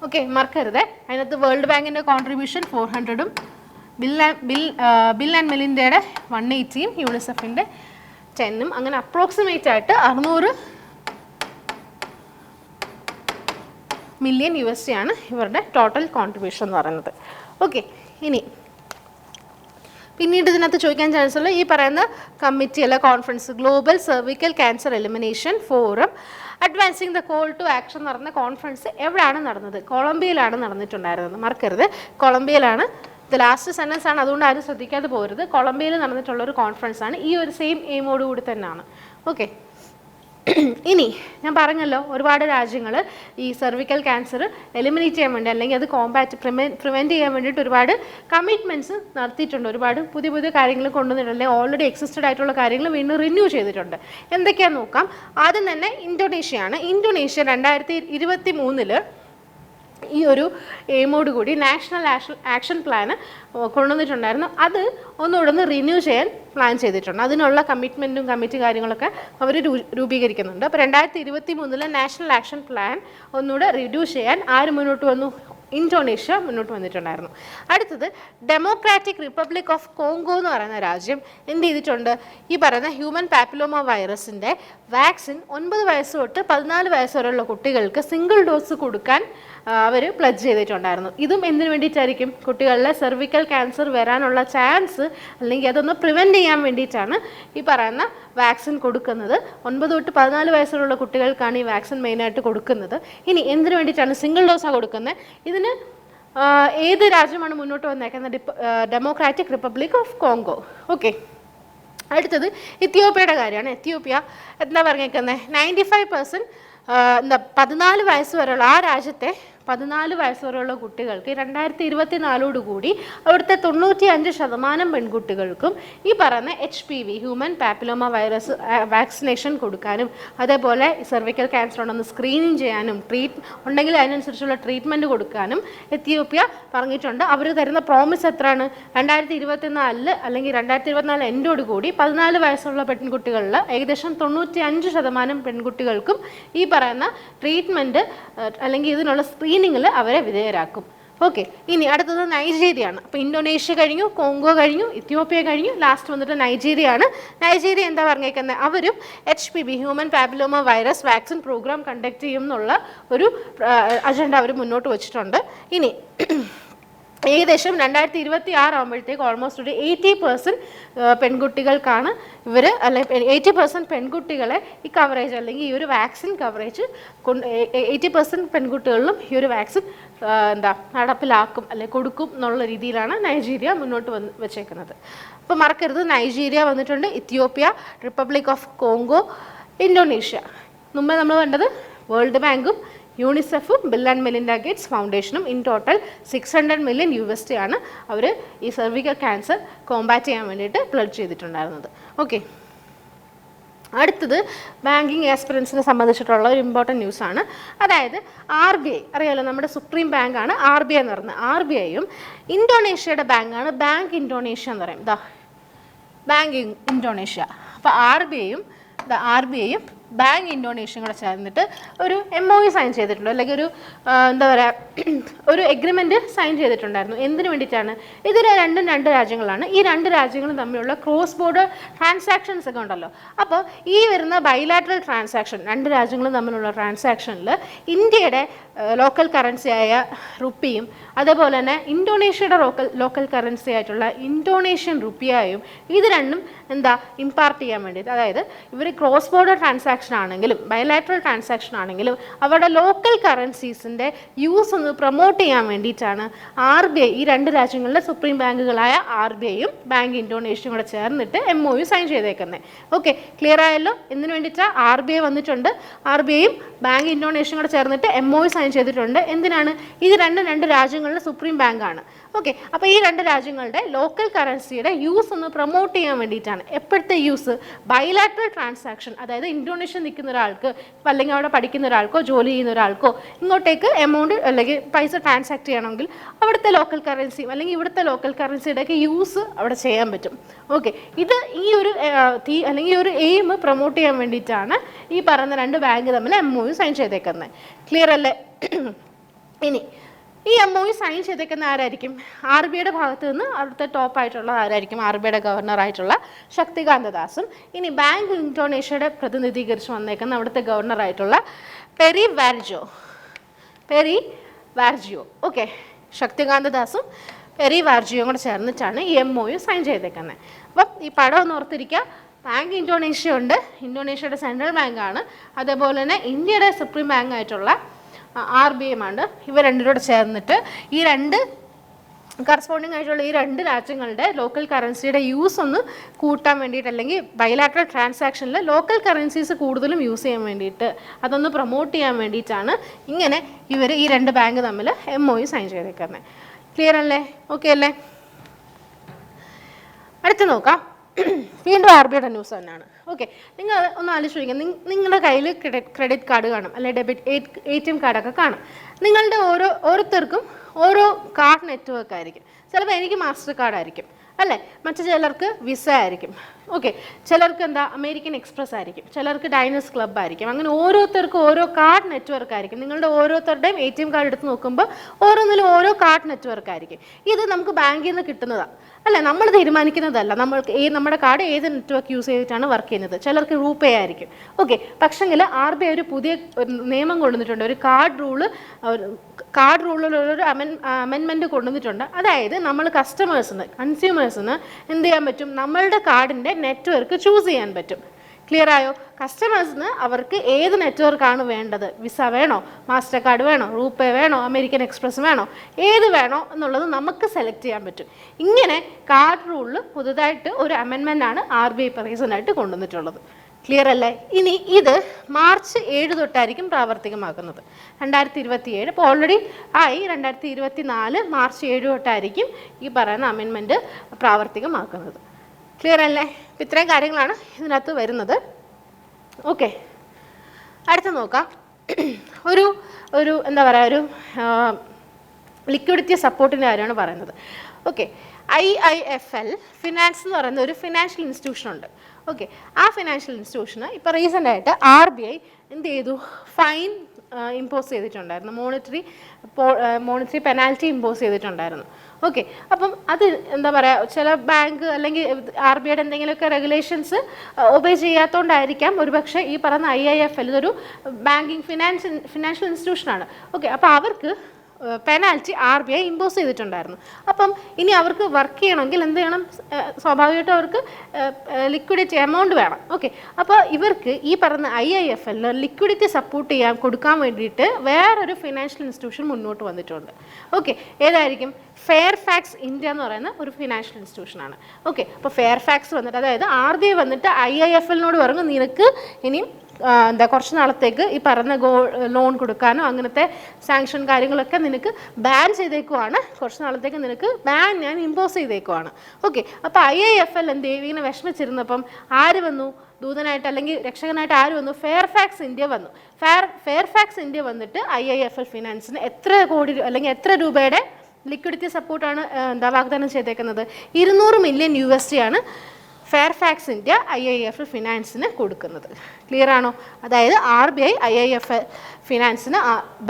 ഓക്കെ, മറക്കരുത്, അതിനകത്ത് വേൾഡ് ബാങ്കിൻ്റെ കോൺട്രിബ്യൂഷൻ 400ഉം ബിൽ ആൻഡ് മെലിൻഡയുടെ 180യും യൂണിസെഫിൻ്റെ 10ഉം, അങ്ങനെ അപ്രോക്സിമേറ്റ് ആയിട്ട് 600 മില്യൺ USD ആണ് ഇവരുടെ ടോട്ടൽ കോൺട്രിബ്യൂഷൻ എന്ന് പറയുന്നത്. ഓക്കെ, ഇനി പിന്നീട് ഇതിനകത്ത് ചോദിക്കാൻ ചാൻസ് ഉള്ള ഈ പറയുന്ന കമ്മിറ്റി അല്ല conference, global cervical cancer elimination forum advancing the call to action എന്ന് പറയുന്ന കോൺഫറൻസ് എവിടെയാണ് നടന്നത്? കൊളംബിയയിലാണ് നടന്നിട്ടുണ്ടായിരുന്നത്. മറക്കരുത്, കൊളംബിയയിലാണ്. ഇത് ലാസ്റ്റ് സെൻറ്റൻസ് ആണ്, അതുകൊണ്ട് ആരും ശ്രദ്ധിക്കാതെ പോരുത്. കൊളംബിയയിൽ നടന്നിട്ടുള്ളൊരു കോൺഫറൻസ് ആണ്, ഈ ഒരു സെയിം എയിമോട് കൂടി തന്നെയാണ്. ഓക്കെ, ഇനി ഞാൻ പറഞ്ഞല്ലോ ഒരുപാട് രാജ്യങ്ങൾ ഈ സെർവിക്കൽ ക്യാൻസർ എലിമിനേറ്റ് ചെയ്യാൻ വേണ്ടി അല്ലെങ്കിൽ അത് പ്രിവെൻറ്റ് ചെയ്യാൻ വേണ്ടിയിട്ട് ഒരുപാട് കമ്മിറ്റ്മെൻറ്റ്സ് നടത്തിയിട്ടുണ്ട്. ഒരുപാട് പുതിയ പുതിയ കാര്യങ്ങൾ കൊണ്ടുവന്നിട്ടുണ്ട്, അല്ലെങ്കിൽ ഓൾറെഡി എക്സിസ്റ്റഡ് ആയിട്ടുള്ള കാര്യങ്ങൾ വീണ്ടും റിന്യൂ ചെയ്തിട്ടുണ്ട്. എന്തൊക്കെയാണെന്ന് നോക്കാം. ആദ്യം തന്നെ ഇന്തോനേഷ്യയാണ്. ഇന്തോനേഷ്യ 2023 ഈ ഒരു എയിമോട് കൂടി നാഷണൽ ആക്ഷൻ പ്ലാൻ കൊണ്ടുവന്നിട്ടുണ്ടായിരുന്നു. അത് ഒന്നുകൂടെ റിന്യൂ ചെയ്യാൻ പ്ലാൻ ചെയ്തിട്ടുണ്ട്. അതിനുള്ള കമ്മിറ്റ്മെൻറ്റും കമ്മിറ്റി കാര്യങ്ങളൊക്കെ അവർ രൂപീകരിക്കുന്നുണ്ട്. അപ്പോൾ 2023 നാഷണൽ ആക്ഷൻ പ്ലാൻ ഒന്നുകൂടെ റിന്യൂ ചെയ്യാൻ ആര് മുന്നോട്ട് വന്നു? ഇന്തോനേഷ്യ മുന്നോട്ട് വന്നിട്ടുണ്ടായിരുന്നു. അടുത്തത് ഡെമോക്രാറ്റിക് റിപ്പബ്ലിക് ഓഫ് കോങ്കോ എന്ന് പറയുന്ന രാജ്യം എന്ത് ചെയ്തിട്ടുണ്ട്? ഈ പറയുന്ന ഹ്യൂമൻ പാപ്പിലോമ വൈറസിൻ്റെ വാക്സിൻ 9 വയസ്സ് തൊട്ട് 14 വയസ്സ് വരെയുള്ള കുട്ടികൾക്ക് സിംഗിൾ ഡോസ് കൊടുക്കാൻ അവർ പ്ലഡ്ജ് ചെയ്തിട്ടുണ്ടായിരുന്നു. ഇതും എന്തിനു വേണ്ടിയിട്ടായിരിക്കും? കുട്ടികളിലെ സെർവിക്കൽ ക്യാൻസർ വരാനുള്ള ചാൻസ് അല്ലെങ്കിൽ അതൊന്ന് പ്രിവെൻറ്റ് ചെയ്യാൻ വേണ്ടിയിട്ടാണ് ഈ പറയുന്ന വാക്സിൻ കൊടുക്കുന്നത്. 9 തൊട്ട് 14 വയസ്സുള്ള കുട്ടികൾക്കാണ് ഈ വാക്സിൻ മെയിനായിട്ട് കൊടുക്കുന്നത്. ഇനി എന്തിനു വേണ്ടിയിട്ടാണ് സിംഗിൾ ഡോസാണ് കൊടുക്കുന്നത്? ഇതിന് ഏത് രാജ്യമാണ് മുന്നോട്ട് വന്നേക്കുന്നത്? Democratic republic of Congo. Okay, അടുത്തത് എത്യോപ്യയുടെ കാര്യമാണ്. എത്യോപ്യ എന്താ പറഞ്ഞേക്കുന്നത്? 95% 14 വയസ്സ് വരെയുള്ള ആ രാജ്യത്തെ 14 വയസ്സ് വരെയുള്ള കുട്ടികൾക്ക് 2024 അവിടുത്തെ 95% പെൺകുട്ടികൾക്കും ഈ പറയുന്ന HPV human papilloma virus vaccination കൊടുക്കാനും അതേപോലെ സെർവിക്കൽ ക്യാൻസർ ഉണ്ടെന്ന് സ്ക്രീനിങ് ചെയ്യാനും ഉണ്ടെങ്കിൽ അതിനനുസരിച്ചുള്ള ട്രീറ്റ്മെൻറ്റ് കൊടുക്കാനും എത്യോപ്യ പറഞ്ഞിട്ടുണ്ട്. അവർ തരുന്ന പ്രോമിസ് എത്രയാണ്? 2024 അല്ലെങ്കിൽ 2024 എൻഡോടുകൂടി 14 വയസ്സുള്ള പെൺകുട്ടികളിൽ ഏകദേശം 95% പെൺകുട്ടികൾക്കും ഈ പറയുന്ന ട്രീറ്റ്മെൻറ്റ് അല്ലെങ്കിൽ ഇതിനുള്ള സ്ക്രീനിങ്ങിൽ അവരെ വിധേയരാക്കും. ഓക്കെ, ഇനി അടുത്തത് നൈജീരിയ ആണ്. അപ്പോൾ ഇന്തോനേഷ്യ കഴിഞ്ഞു, കോങ്കോ കഴിഞ്ഞു, ഇത്യോപ്യ കഴിഞ്ഞു, ലാസ്റ്റ് വന്നിട്ട് നൈജീരിയ ആണ്. നൈജീരിയ എന്താ പറഞ്ഞേക്കുന്നത്? അവരും HPV human papilloma virus vaccine programme conduct ചെയ്യും എന്നുള്ള ഒരു അജണ്ട അവർ മുന്നോട്ട് വെച്ചിട്ടുണ്ട്. ഇനി ഏകദേശം 2026 ആകുമ്പോഴത്തേക്ക് ഓൾമോസ്റ്റ് ഒരു 80% പെൺകുട്ടികൾക്കാണ് ഇവർ അല്ലെങ്കിൽ 80% പെൺകുട്ടികളെ ഈ കവറേജ് അല്ലെങ്കിൽ ഈ ഒരു വാക്സിൻ കവറേജ് 80% പെൺകുട്ടികളിലും ഈ ഒരു വാക്സിൻ നടപ്പിലാക്കും അല്ലെങ്കിൽ കൊടുക്കും എന്നുള്ള രീതിയിലാണ് നൈജീരിയ മുന്നോട്ട് വെച്ചേക്കുന്നത്. അപ്പോൾ മറക്കരുത്, നൈജീരിയ വന്നിട്ടുണ്ട്, Ethiopia, republic of Congo, Indonesia. മുമ്പേ നമ്മൾ കണ്ടത് വേൾഡ് ബാങ്കും യൂണിസെഫും ബിൽ ആൻഡ് മെലിൻഡ ഗേറ്റ്സ് ഫൗണ്ടേഷനും ഇൻ ടോട്ടൽ $600 million ആണ് അവർ ഈ സെർവിക്കൽ ക്യാൻസർ കോമ്പാറ്റ് ചെയ്യാൻ വേണ്ടിയിട്ട് പ്ലഡ് ചെയ്തിട്ടുണ്ടായിരുന്നത്. ഓക്കെ, അടുത്തത് ബാങ്കിങ് ആസ്പിറൻസിനെ സംബന്ധിച്ചിട്ടുള്ള ഒരു ഇമ്പോർട്ടൻറ്റ് ന്യൂസാണ്. അതായത് RBI അറിയാമല്ലോ, നമ്മുടെ സുപ്രീം ബാങ്കാണ് RBI എന്ന് പറയുന്നത്. RBIയും ഇന്തോനേഷ്യയുടെ ബാങ്കാണ് ബാങ്ക് ഇന്തോനേഷ്യ എന്ന് പറയും. Bank Indonesia. അപ്പോൾ RBIയും ബാങ്ക് ഇന്തോനേഷ്യയും കൂടെ ചേർന്നിട്ട് ഒരു MOU സൈൻ ചെയ്തിട്ടുണ്ട്, അല്ലെങ്കിൽ ഒരു എന്താ പറയുക ഒരു എഗ്രിമെൻറ്റ് സൈൻ ചെയ്തിട്ടുണ്ടായിരുന്നു. എന്തിനു വേണ്ടിയിട്ടാണ്? ഇതിൽ രണ്ട് രാജ്യങ്ങളാണ്. ഈ രണ്ട് രാജ്യങ്ങളും തമ്മിലുള്ള ക്രോസ് ബോർഡർ ട്രാൻസാക്ഷൻസ് ഒക്കെ ഉണ്ടല്ലോ. അപ്പോൾ ഈ വരുന്ന ബൈലാറ്ററൽ ട്രാൻസാക്ഷൻ, രണ്ട് രാജ്യങ്ങളും തമ്മിലുള്ള ട്രാൻസാക്ഷനിൽ ഇന്ത്യയുടെ ലോക്കൽ കറൻസിയായ റുപ്പിയും അതേപോലെ തന്നെ ഇന്തോനേഷ്യയുടെ ലോക്കൽ കറൻസി ആയിട്ടുള്ള ഇന്തോനേഷ്യൻ റുപ്പിയായും ഇത് രണ്ടും ഇമ്പാർട്ട് ചെയ്യാൻ വേണ്ടിയിട്ട്, അതായത് ഇവർ ക്രോസ് ബോർഡർ ട്രാൻസാക്ഷൻ ആണെങ്കിലും ബയലാറ്ററൽ ട്രാൻസാക്ഷൻ ആണെങ്കിലും അവരുടെ ലോക്കൽ കറൻസീസിൻ്റെ യൂസ് ഒന്ന് പ്രൊമോട്ട് ചെയ്യാൻ വേണ്ടിയിട്ടാണ് RBI ഈ രണ്ട് രാജ്യങ്ങളിലെ സുപ്രീം ബാങ്കുകളായ RBIയും ബാങ്ക് ഇന്തോനേഷ്യയും കൂടെ ചേർന്നിട്ട് MOU സൈൻ ചെയ്തേക്കുന്നത്. ഓക്കെ, ക്ലിയർ ആയല്ലോ? എന്തിനു വേണ്ടിയിട്ടാണ്? RBI വന്നിട്ടുണ്ട്, RBIയും ബാങ്ക് ഇന്തോനേഷ്യയും കൂടെ ചേർന്നിട്ട് MOU സൈൻ ചെയ്തിട്ടുണ്ട്. എന്തിനാണ്? ഇത് രണ്ട് രാജ്യങ്ങളിലെ സുപ്രീം ബാങ്കാണ്. ഓക്കെ, അപ്പോൾ ഈ രണ്ട് രാജ്യങ്ങളുടെ ലോക്കൽ കറൻസിയുടെ യൂസ് ഒന്ന് പ്രൊമോട്ട് ചെയ്യാൻ വേണ്ടിയിട്ടാണ്. എപ്പോഴത്തെ യൂസ്? ബൈലാറ്ററൽ ട്രാൻസാക്ഷൻ, അതായത് ഇന്തോനേഷ്യ നിൽക്കുന്ന ഒരാൾക്ക് അല്ലെങ്കിൽ അവിടെ പഠിക്കുന്ന ഒരാൾക്കോ ജോലി ചെയ്യുന്ന ഒരാൾക്കോ ഇങ്ങോട്ടേക്ക് എമൗണ്ട് അല്ലെങ്കിൽ പൈസ ട്രാൻസാക്ട് ചെയ്യണമെങ്കിൽ അവിടുത്തെ ലോക്കൽ കറൻസി അല്ലെങ്കിൽ ഇവിടുത്തെ ലോക്കൽ കറൻസിയുടെയൊക്കെ യൂസ് അവിടെ ചെയ്യാൻ പറ്റും. ഓക്കെ, ഇത് ഈ ഒരു അല്ലെങ്കിൽ ഈ ഒരു എയിം പ്രൊമോട്ട് ചെയ്യാൻ വേണ്ടിയിട്ടാണ് ഈ പറയുന്ന രണ്ട് ബാങ്ക് തമ്മിൽ MOU സൈൻ ചെയ്തേക്കുന്നത്. ക്ലിയർ അല്ലേ? ഇനി ഈ MOU സൈൻ ചെയ്തേക്കുന്ന ആരായിരിക്കും? RBIയുടെ ഭാഗത്ത് നിന്ന് അവിടുത്തെ ടോപ്പായിട്ടുള്ള ആരായിരിക്കും? RBIയുടെ ഗവർണറായിട്ടുള്ള ശക്തികാന്ത ദാസും. ഇനി ബാങ്ക് ഇന്തോനേഷ്യയുടെ പ്രതിനിധീകരിച്ച് വന്നേക്കുന്ന അവിടുത്തെ ഗവർണറായിട്ടുള്ള പെരി വാർജിയോ. ഓക്കെ, ശക്തികാന്ത ദാസും പെരി വാർജിയോയും കൂടെ ചേർന്നിട്ടാണ് ഈ MOU സൈൻ ചെയ്തേക്കുന്നത്. അപ്പം ഈ പടം ഒന്ന് ഓർത്തിരിക്കുക. ബാങ്ക് ഇന്തോനേഷ്യ ഉണ്ട്, ഇന്തോനേഷ്യയുടെ സെൻട്രൽ ബാങ്കാണ്, അതേപോലെ തന്നെ ഇന്ത്യയുടെ സുപ്രീം ബാങ്ക് ആയിട്ടുള്ള RBIയുമാണ്. ഇവർ രണ്ടിലൂടെ ചേർന്നിട്ട് ഈ രണ്ട് കറസ്പോണ്ടിങ് ആയിട്ടുള്ള ഈ രണ്ട് രാജ്യങ്ങളുടെ ലോക്കൽ കറൻസിയുടെ യൂസ് ഒന്ന് കൂട്ടാൻ വേണ്ടിയിട്ട്, അല്ലെങ്കിൽ ബൈലാറ്ററൽ ട്രാൻസാക്ഷനിൽ ലോക്കൽ കറൻസീസ് കൂടുതലും യൂസ് ചെയ്യാൻ വേണ്ടിയിട്ട്, അതൊന്ന് പ്രൊമോട്ട് ചെയ്യാൻ വേണ്ടിയിട്ടാണ് ഇങ്ങനെ ഇവർ ഈ രണ്ട് ബാങ്ക് തമ്മിൽ MOU സൈൻ ചെയ്തേക്കുന്നത്. ക്ലിയർ അല്ലേ? ഓക്കെ അല്ലേ? അടുത്ത് നോക്കാം. വീണ്ടും RBIയുടെ ന്യൂസ് തന്നെയാണ്. ഓക്കെ, നിങ്ങൾ ഒന്ന് ആലോചിച്ച് നോക്കുക. നിങ്ങളുടെ കയ്യിൽ ക്രെഡിറ്റ് കാർഡ് കാണും, അല്ലെങ്കിൽ ഡെബിറ്റ് ATM കാർഡൊക്കെ കാണും. നിങ്ങളുടെ ഓരോരുത്തർക്കും ഓരോ കാർഡ് നെറ്റ്വർക്ക് ആയിരിക്കും. ചിലപ്പോൾ എനിക്ക് മാസ്റ്റർ കാർഡ് ആയിരിക്കും അല്ലേ, മറ്റു ചിലർക്ക് വിസ ആയിരിക്കും. ഓക്കെ, ചിലർക്ക് അമേരിക്കൻ എക്സ്പ്രസ് ആയിരിക്കും, ചിലർക്ക് ഡൈനസ് ക്ലബ് ആയിരിക്കും. അങ്ങനെ ഓരോരുത്തർക്കും ഓരോ കാർഡ് നെറ്റ്വർക്ക് ആയിരിക്കും. നിങ്ങളുടെ ഓരോരുത്തരുടെയും ATM കാർഡ് എടുത്ത് നോക്കുമ്പോൾ ഓരോന്നിലും ഓരോ കാർഡ് നെറ്റ്വർക്ക് ആയിരിക്കും. ഇത് നമുക്ക് ബാങ്കിൽ നിന്ന് കിട്ടുന്നതാണ് അല്ല, നമ്മൾ തീരുമാനിക്കുന്നതല്ല. നമ്മുടെ കാർഡ് ഏത് നെറ്റ്വർക്ക് യൂസ് ചെയ്തിട്ടാണ് വർക്ക് ചെയ്യുന്നത്. ചിലർക്ക് റൂപേ ആയിരിക്കും. ഓക്കെ, പക്ഷെങ്കിൽ RBI ഒരു പുതിയ നിയമം കൊണ്ടുവന്നിട്ടുണ്ട്, ഒരു കാർഡ് റൂളിലൊരു അമെൻമെൻറ്റ് കൊണ്ടുവന്നിട്ടുണ്ട്. അതായത് നമ്മൾ കൺസ്യൂമേഴ്സിന് എന്ത് ചെയ്യാൻ പറ്റും? നമ്മളുടെ കാർഡിൻ്റെ നെറ്റ്വർക്ക് ചൂസ് ചെയ്യാൻ പറ്റും. ക്ലിയർ ആയോ? കസ്റ്റമേഴ്സിന് അവർക്ക് ഏത് നെറ്റ്വർക്കാണ് വേണ്ടത്, വിസ വേണോ, മാസ്റ്റർ കാർഡ് വേണോ, റൂപേ വേണോ, അമേരിക്കൻ എക്സ്പ്രസ് വേണോ, ഏത് വേണോ എന്നുള്ളത് നമുക്ക് സെലക്ട് ചെയ്യാൻ പറ്റും. ഇങ്ങനെ കാർഡ് റൂളിൽ പുതുതായിട്ട് ഒരു അമെൻമെൻ്റ് ആണ് RBI റീസെൻ്റായിട്ട് കൊണ്ടുവന്നിട്ടുള്ളത്. ക്ലിയർ അല്ലേ? ഇനി ഇത് മാർച്ച് 7 തൊട്ടായിരിക്കും പ്രാവർത്തികമാക്കുന്നത്. 2027 ഇപ്പോൾ ഓൾറെഡി ആയി. 2024 മാർച്ച് 7 തൊട്ടായിരിക്കും ഈ പറയുന്ന അമെൻമെൻറ്റ് പ്രാവർത്തികമാക്കുന്നത്. ക്ലിയർ അല്ലേ? അപ്പം ഇത്രയും കാര്യങ്ങളാണ് ഇതിനകത്ത് വരുന്നത്. ഓക്കെ, അടുത്ത് നോക്കാം. ഒരു എന്താ പറയുക, ഒരു ലിക്വിഡിറ്റി സപ്പോർട്ടിൻ്റെ കാര്യമാണ് പറയുന്നത്. ഓക്കെ, IIFL ഫിനാൻസ് എന്ന് പറയുന്ന ഒരു ഫിനാൻഷ്യൽ ഇൻസ്റ്റിറ്റ്യൂഷൻ ഉണ്ട്. ഓക്കെ, ആ ഫിനാൻഷ്യൽ ഇൻസ്റ്റിറ്റ്യൂഷന് ഇപ്പോൾ റീസെൻ്റായിട്ട് RBI എന്ത് ചെയ്തു, ഫൈൻ ഇമ്പോസ് ചെയ്തിട്ടുണ്ടായിരുന്നു, മോണിറ്ററി പെനാൽറ്റി ഇമ്പോസ് ചെയ്തിട്ടുണ്ടായിരുന്നു. ഓക്കെ, അപ്പം അത് എന്താ പറയുക, ചില ബാങ്ക് അല്ലെങ്കിൽ RBIയുടെ എന്തെങ്കിലുമൊക്കെ റെഗുലേഷൻസ് ഒബേ ചെയ്യാത്തതുകൊണ്ടായിരിക്കാം ഒരുപക്ഷെ ഈ പറയുന്ന IIFL ഇതൊരു ബാങ്കിങ് ഫിനാൻഷ്യൽ ഇൻസ്റ്റിറ്റ്യൂഷനാണ്. ഓക്കെ, അപ്പോൾ അവർക്ക് പെനാൽറ്റി RBI ഇമ്പോസ് ചെയ്തിട്ടുണ്ടായിരുന്നു. അപ്പം ഇനി അവർക്ക് വർക്ക് ചെയ്യണമെങ്കിൽ എന്ത് ചെയ്യണം, സ്വാഭാവികമായിട്ടും അവർക്ക് ലിക്വിഡിറ്റി എമൗണ്ട് വേണം. ഓക്കെ, അപ്പോൾ ഇവർക്ക് ഈ പറഞ്ഞ IIFL ലിക്വിഡിറ്റി സപ്പോർട്ട് കൊടുക്കാൻ വേണ്ടിയിട്ട് വേറൊരു ഫിനാൻഷ്യൽ ഇൻസ്റ്റിറ്റ്യൂഷൻ മുന്നോട്ട് വന്നിട്ടുണ്ട്. ഓക്കെ, ഏതായിരിക്കും? ഫെയർഫാക്സ് ഇന്ത്യ എന്ന് പറയുന്ന ഒരു ഫിനാൻഷ്യൽ ഇൻസ്റ്റിറ്റ്യൂഷനാണ്. ഓക്കെ, അപ്പോൾ ഫെയർഫാക്സ് വന്നിട്ട്, അതായത് RBI വന്നിട്ട് IIFL പറഞ്ഞു നിനക്ക് ഇനിയും കുറച്ച് നാളത്തേക്ക് ഈ പറഞ്ഞ ലോൺ കൊടുക്കാനോ അങ്ങനത്തെ സാങ്ഷൻ കാര്യങ്ങളൊക്കെ നിനക്ക് ബാൻ ചെയ്തേക്കുവാണ്, കുറച്ച് നാളത്തേക്ക് നിനക്ക് ബാൻ ഞാൻ ഇമ്പോസ് ചെയ്തേക്കുവാണ്. ഓക്കെ, അപ്പോൾ IIFL എന്ത് ചെയ്യും, ഇങ്ങനെ വിഷമിച്ചിരുന്നപ്പം ആര് വന്നു ദൂതനായിട്ട് അല്ലെങ്കിൽ രക്ഷകനായിട്ട്? ആര് വന്നു? ഫെയർഫാക്സ് ഇന്ത്യ വന്നു. ഫെയർഫാക്സ് ഇന്ത്യ വന്നിട്ട് IIFL ഫിനാൻസിന് എത്ര കോടി അല്ലെങ്കിൽ എത്ര രൂപയുടെ ലിക്വിഡിറ്റി സപ്പോർട്ടാണ് വാഗ്ദാനം ചെയ്തേക്കുന്നത്? 200 മില്യൺ USD ആണ് ഫെയർഫാക്സ് ഇന്ത്യ IIFL ഫിനാൻസിന് കൊടുക്കുന്നത്. ക്ലിയർ ആണോ? അതായത് RBI IIFL ഫിനാൻസിന്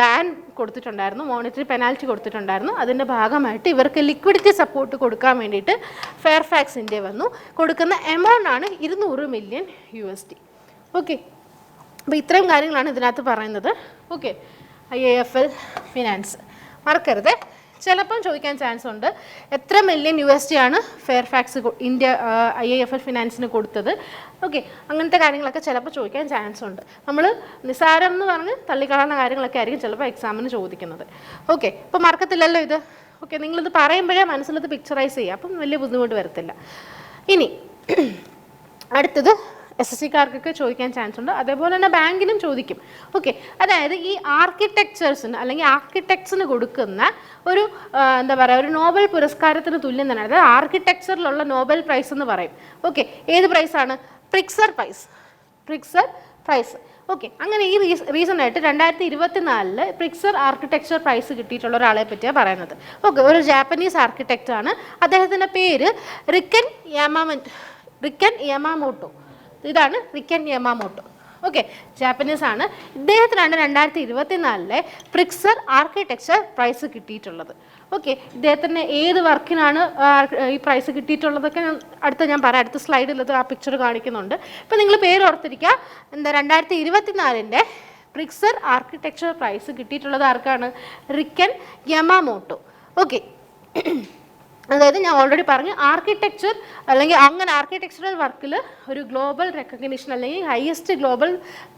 ബാൻ കൊടുത്തിട്ടുണ്ടായിരുന്നു, മോണിറ്ററി പെനാൽറ്റി കൊടുത്തിട്ടുണ്ടായിരുന്നു. അതിൻ്റെ ഭാഗമായിട്ട് ഇവർക്ക് ലിക്വിഡിറ്റി സപ്പോർട്ട് കൊടുക്കാൻ വേണ്ടിയിട്ട് ഫെയർഫാക്സ് ഇന്ത്യ വന്നു. കൊടുക്കുന്ന എമൗണ്ട് ആണ് 200 മില്യൺ USD. ഓക്കെ, അപ്പോൾ ഇത്രയും കാര്യങ്ങളാണ് ഇതിനകത്ത് പറയുന്നത്. ഓക്കെ, IIFL ഫിനാൻസ് മറക്കരുത്. ചിലപ്പം ചോദിക്കാൻ ചാൻസ് ഉണ്ട്, എത്ര മില്യൺ USD ആണ് ഫെയർഫാക്സ് ഇന്ത്യ IIFL ഫിനാൻസിന് കൊടുത്തത്? ഓക്കെ, അങ്ങനത്തെ കാര്യങ്ങളൊക്കെ ചിലപ്പോൾ ചോദിക്കാൻ ചാൻസ് ഉണ്ട്. നമ്മൾ നിസ്സാരം എന്ന് പറഞ്ഞ് തള്ളിക്കളയുന്ന കാര്യങ്ങളൊക്കെ ആയിരിക്കും ചിലപ്പോൾ എക്സാമിന് ചോദിക്കുന്നത്. ഓക്കെ, ഇപ്പോൾ മറക്കത്തില്ലല്ലോ ഇത്. ഓക്കെ, നിങ്ങളിത് പറയുമ്പോഴേ മനസ്സിലത് പിക്ചറൈസ് ചെയ്യുക, അപ്പം വലിയ ബുദ്ധിമുട്ട് വരത്തില്ല. ഇനി അടുത്തത് SSCക്കാർക്കൊക്കെ ചോദിക്കാൻ ചാൻസ് ഉണ്ട്, അതേപോലെ തന്നെ ബാങ്കിനും ചോദിക്കും. ഓക്കെ, അതായത് ഈ ആർക്കിടെക്ചേഴ്സിന് അല്ലെങ്കിൽ ആർക്കിടെക്ട്സിന് കൊടുക്കുന്ന ഒരു എന്താ പറയുക, ഒരു നോബൽ പുരസ്കാരത്തിന് തുല്യം തന്നെ. അതായത് ആർക്കിടെക്ചറിലുള്ള നോബൽ പ്രൈസ് എന്ന് പറയും. ഓക്കെ, ഏത് പ്രൈസാണ്? പ്രിറ്റ്സർ പ്രൈസ്. ഓക്കെ, അങ്ങനെ ഈ റീസണായിട്ട് 2024 പ്രിറ്റ്സർ ആർക്കിടെക്ചർ പ്രൈസ് കിട്ടിയിട്ടുള്ള ഒരാളെ പറ്റിയാണ് പറയുന്നത്. ഓക്കെ, ഒരു ജാപ്പനീസ് ആർക്കിടെക്റ്റ് ആണ്. അദ്ദേഹത്തിൻ്റെ പേര് റിക്കൻ യമമോട്ടോ. ഇതാണ് റിക്കൻ യമമോട്ടോ. ഓക്കെ, ജാപ്പനീസ് ആണ്. ഇദ്ദേഹത്തിനാണ് 2024 പ്രിറ്റ്സർ ആർക്കിടെക്ചർ പ്രൈസ് കിട്ടിയിട്ടുള്ളത്. ഓക്കെ, ഇദ്ദേഹത്തിന് ഏത് വർക്കിനാണ് ഈ പ്രൈസ് കിട്ടിയിട്ടുള്ളതൊക്കെ ഞാൻ പറയാം. അടുത്ത സ്ലൈഡിൽ ആ പിക്ചർ കാണിക്കുന്നുണ്ട്. ഇപ്പം നിങ്ങൾ പേര് ഓർത്തിരിക്കുക. 2024 പ്രിറ്റ്സർ ആർക്കിടെക്ചർ പ്രൈസ് കിട്ടിയിട്ടുള്ളത് ആർക്കാണ്? റിക്കൻ യമമോട്ടോ. ഓക്കെ, അതായത് ഞാൻ ഓൾറെഡി പറഞ്ഞു, ആർക്കിടെക്ചർ അല്ലെങ്കിൽ അങ്ങനെ ആർക്കിടെക്ചറൽ വർക്കിൽ ഒരു ഗ്ലോബൽ റെക്കഗ്നിഷൻ അല്ലെങ്കിൽ ഹയസ്റ്റ് ഗ്ലോബൽ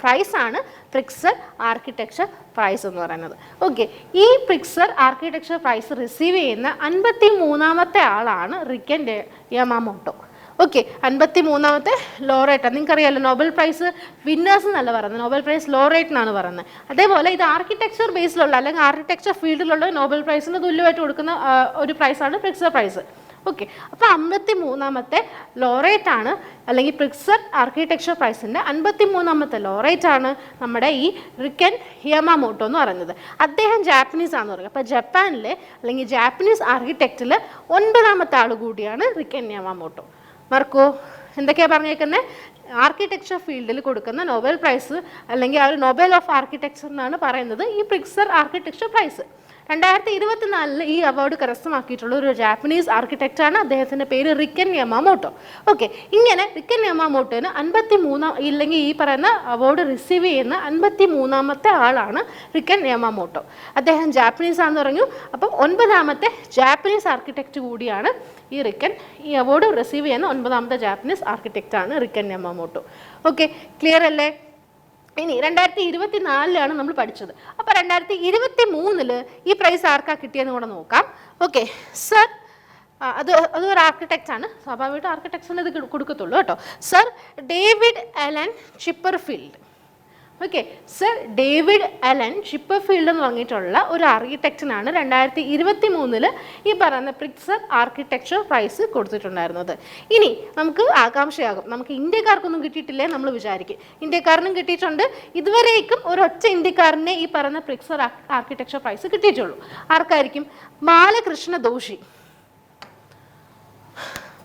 പ്രൈസാണ് പ്രിറ്റ്സർ ആർക്കിടെക്ചർ പ്രൈസ് എന്ന് പറയുന്നത്. ഓക്കെ, ഈ പ്രിറ്റ്സർ ആർക്കിടെക്ചർ പ്രൈസ് റിസീവ് ചെയ്യുന്ന 53ാമത്തെ ആളാണ് റിക്കൻ യമമോട്ടോ. ഓക്കെ, 53ാമത്തെ ലോറേറ്റാണ്. നിങ്ങൾക്കറിയാമല്ലോ, നോബൽ പ്രൈസ് വിന്നേഴ്സ് എന്നല്ല പറയുന്നത്, നോബൽ പ്രൈസ് ലോറേറ്റ് എന്നാണ് പറയുന്നത്. അതേപോലെ ഇത് ആർക്കിടെക്ചർ ബേസിലുള്ള അല്ലെങ്കിൽ ആർക്കിടെക്ചർ ഫീൽഡിലുള്ള നോബൽ പ്രൈസിന് തുല്യമായിട്ട് കൊടുക്കുന്ന ഒരു പ്രൈസാണ് പ്രിറ്റ്സർ പ്രൈസ്. ഓക്കെ, അപ്പോൾ 53ാമത്തെ ലോറേറ്റ് ആണ് അല്ലെങ്കിൽ പ്രിറ്റ്സർ ആർക്കിടെക്ചർ പ്രൈസിൻ്റെ 53ാമത്തെ ലോറേറ്റ് ആണ് നമ്മുടെ ഈ റിക്കൻ യമമോട്ടോ എന്ന് പറയുന്നത്. അദ്ദേഹം ജാപ്പനീസ് ആണെന്ന് പറയുന്നത്. അപ്പോൾ ജപ്പാനിലെ അല്ലെങ്കിൽ ജാപ്പനീസ് ആർക്കിടെക്റ്റിൽ 9ാമത്തെ ആൾ കൂടിയാണ് റിക്കൻ യമമോട്ടോ. മറക്കോ? എന്തൊക്കെയാണ് പറഞ്ഞേക്കുന്നത്? ആർക്കിടെക്ചർ ഫീൽഡിൽ കൊടുക്കുന്ന നോബൽ പ്രൈസ് അല്ലെങ്കിൽ ആ ഒരു നോബൽ ഓഫ് ആർക്കിടെക്ചർ എന്നാണ് പറയുന്നത് ഈ പ്രിറ്റ്സർ ആർക്കിടെക്ചർ പ്രൈസ്. 2024 ഈ അവാർഡ് കരസ്ഥമാക്കിയിട്ടുള്ള ഒരു ജാപ്പനീസ് ആർക്കിടെക്റ്റാണ്. അദ്ദേഹത്തിൻ്റെ പേര് റിക്കൻ യമമോട്ടോ. ഓക്കെ, ഇങ്ങനെ റിക്കൻ യമമോട്ടോന് 53 ഇല്ലെങ്കിൽ ഈ പറയുന്ന അവാർഡ് റിസീവ് ചെയ്യുന്ന 53ാമത്തെ ആളാണ് റിക്കൻ യമമോട്ടോ. അദ്ദേഹം ജാപ്പനീസ് ആണെന്ന് പറഞ്ഞു. അപ്പം 9ാമത്തെ ജാപ്പനീസ് ആർക്കിടെക്റ്റ് കൂടിയാണ് ഈ റിക്കൻ. ഈ അവാർഡ് റിസീവ് ചെയ്യുന്ന 9ാമത്തെ ജാപ്പനീസ് ആർക്കിടെക്റ്റാണ് റിക്കൻ യമമോട്ടോ. ഓക്കെ, ക്ലിയർ അല്ലേ? ഇനി 2024 നമ്മൾ പഠിച്ചത്. അപ്പോൾ 2023 ഈ പ്രൈസ് ആർക്കാ കിട്ടിയെന്ന് കൂടെ നോക്കാം. ഓക്കെ, സർ അതൊരു ആർക്കിടെക്റ്റ് ആണ്, സ്വാഭാവികമായിട്ടും ആർക്കിടെക്ചറിന് ഇത് കൊടുക്കത്തുള്ളൂ കേട്ടോ. Sir David Alan Chipperfield. Okay, sir David Alan Chipperfield എന്ന് പറഞ്ഞിട്ടുള്ള ഒരു ആർക്കിടെക്റ്റിനാണ് 2023 ഈ പറയുന്ന പ്രിറ്റ്സർ ആർക്കിടെക്ചർ പ്രൈസ് കൊടുത്തിട്ടുണ്ടായിരുന്നത്. ഇനി നമുക്ക് ആകാംക്ഷയാകും, നമുക്ക് ഇന്ത്യക്കാർക്കൊന്നും കിട്ടിയിട്ടില്ലേ നമ്മൾ വിചാരിക്കും. ഇന്ത്യക്കാരനും കിട്ടിയിട്ടുണ്ട്. ഇതുവരേക്കും ഒരൊറ്റ ഇന്ത്യക്കാരനെ ഈ പറയുന്ന പ്രിറ്റ്സർ ആർക്കിടെക്ചർ പ്രൈസ് കിട്ടിയിട്ടുള്ളൂ. ആർക്കായിരിക്കും? ബാലകൃഷ്ണ ദോഷി.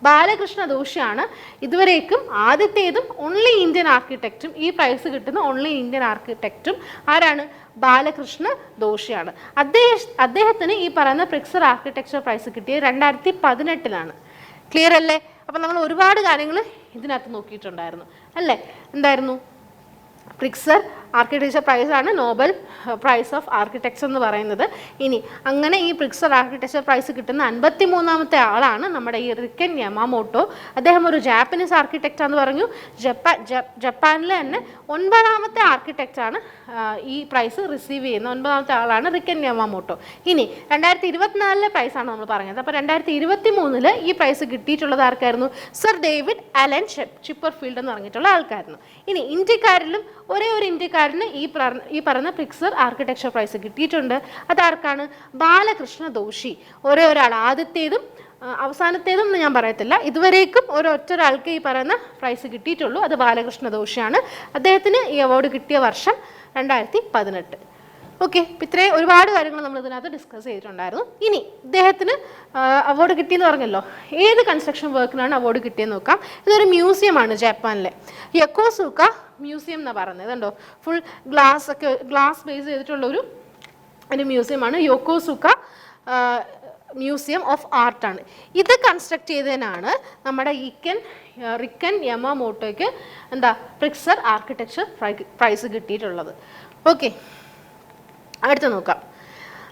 ബാലകൃഷ്ണ ദോഷിയാണ് ഇതുവരേക്കും ആദ്യത്തേതും ഓൺലി ഇന്ത്യൻ ആർക്കിടെക്റ്റും. ഈ പ്രൈസ് കിട്ടുന്ന ഓൺലി ഇന്ത്യൻ ആർക്കിടെക്റ്റും ആരാണ്? ബാലകൃഷ്ണ ദോഷിയാണ്. അദ്ദേഹത്തിന് ഈ പറയുന്ന പ്രിറ്റ്സർ ആർക്കിടെക്ചർ പ്രൈസ് കിട്ടിയത് 2018 ക്ലിയർ അല്ലേ? അപ്പം നമ്മൾ ഒരുപാട് കാര്യങ്ങൾ ഇതിനകത്ത് നോക്കിയിട്ടുണ്ടായിരുന്നു അല്ലേ? എന്തായിരുന്നു? പ്രിറ്റ്സർ ആർക്കിടെക്ചർ പ്രൈസാണ് നോബൽ പ്രൈസ് ഓഫ് ആർക്കിടെക്ചർ എന്ന് പറയുന്നത്. ഇനി അങ്ങനെ ഈ പ്രിറ്റ്സർ ആർക്കിടെക്ചർ പ്രൈസ് കിട്ടുന്ന 53ാമത്തെ ആളാണ് നമ്മുടെ ഈ റിക്കൻ യമാമോട്ടോ. അദ്ദേഹം ഒരു ജാപ്പനീസ് ആർക്കിടെക്റ്റാന്ന് പറഞ്ഞു. ജപ്പാനിലെ തന്നെ 9ാമത്തെ ആർക്കിടെക്റ്റാണ് ഈ പ്രൈസ് റിസീവ് ചെയ്യുന്ന 9ാമത്തെ ആളാണ് റിക്കൻ യമാമോട്ടോ. ഇനി 2024 പ്രൈസാണ് നമ്മൾ പറഞ്ഞത്. അപ്പോൾ 2023 ഈ പ്രൈസ് കിട്ടിയിട്ടുള്ളത് ആർക്കായിരുന്നു? സർ ഡേവിഡ് അലൻ ചിപ്പർഫീൽഡ് എന്ന് പറഞ്ഞിട്ടുള്ള ആൾക്കായിരുന്നു. ഇനി ഇന്ത്യക്കാരിലും ഒരേ ഒരു ഇന്ത്യക്കാരന് ഈ പറഞ്ഞ പ്രിറ്റ്സർ ആർക്കിടെക്ചർ പ്രൈസ് കിട്ടിയിട്ടുണ്ട്. അതാർക്കാണ്? ബാലകൃഷ്ണ ദോഷി. ഒരേ ഒരാൾ, ആദ്യത്തേതും അവസാനത്തേതും ഞാൻ പറയത്തില്ല, ഇതുവരേക്കും ഒരൊറ്റൊരാൾക്ക് ഈ പറയുന്ന പ്രൈസ് കിട്ടിയിട്ടുള്ളൂ. അത് ബാലകൃഷ്ണ ദോഷിയാണ്. അദ്ദേഹത്തിന് ഈ അവാർഡ് കിട്ടിയ വർഷം 2018. ഓക്കെ, ഇത്രയും ഒരുപാട് കാര്യങ്ങൾ നമ്മൾ ഇതിനകത്ത് ഡിസ്കസ് ചെയ്തിട്ടുണ്ടായിരുന്നു. ഇനി ഇദ്ദേഹത്തിന് അവാർഡ് കിട്ടിയെന്ന് പറഞ്ഞല്ലോ, ഏത് കൺസ്ട്രക്ഷൻ വർക്കിനാണ് അവാർഡ് കിട്ടിയെന്ന് നോക്കാം. ഇതൊരു മ്യൂസിയമാണ് ജപ്പാനിലെ, യൊക്കോസുക്ക മ്യൂസിയം എന്നാണ് പറയുന്നത്. കണ്ടോ, ഫുൾ ഗ്ലാസ് ബേസ് ചെയ്തിട്ടുള്ള ഒരു മ്യൂസിയമാണ് യൊക്കോസുക്ക മ്യൂസിയം ഓഫ് ആർട്ടാണ്. ഇത് കൺസ്ട്രക്ട് ചെയ്തതിനാണ് നമ്മുടെ റിക്കൻ യമാമോട്ടോയ്ക്ക് പ്രിറ്റ്സർ ആർക്കിടെക്ചർ പ്രൈസ് കിട്ടിയിട്ടുള്ളത്. ഓക്കെ, അടുത്ത് നോക്കാം.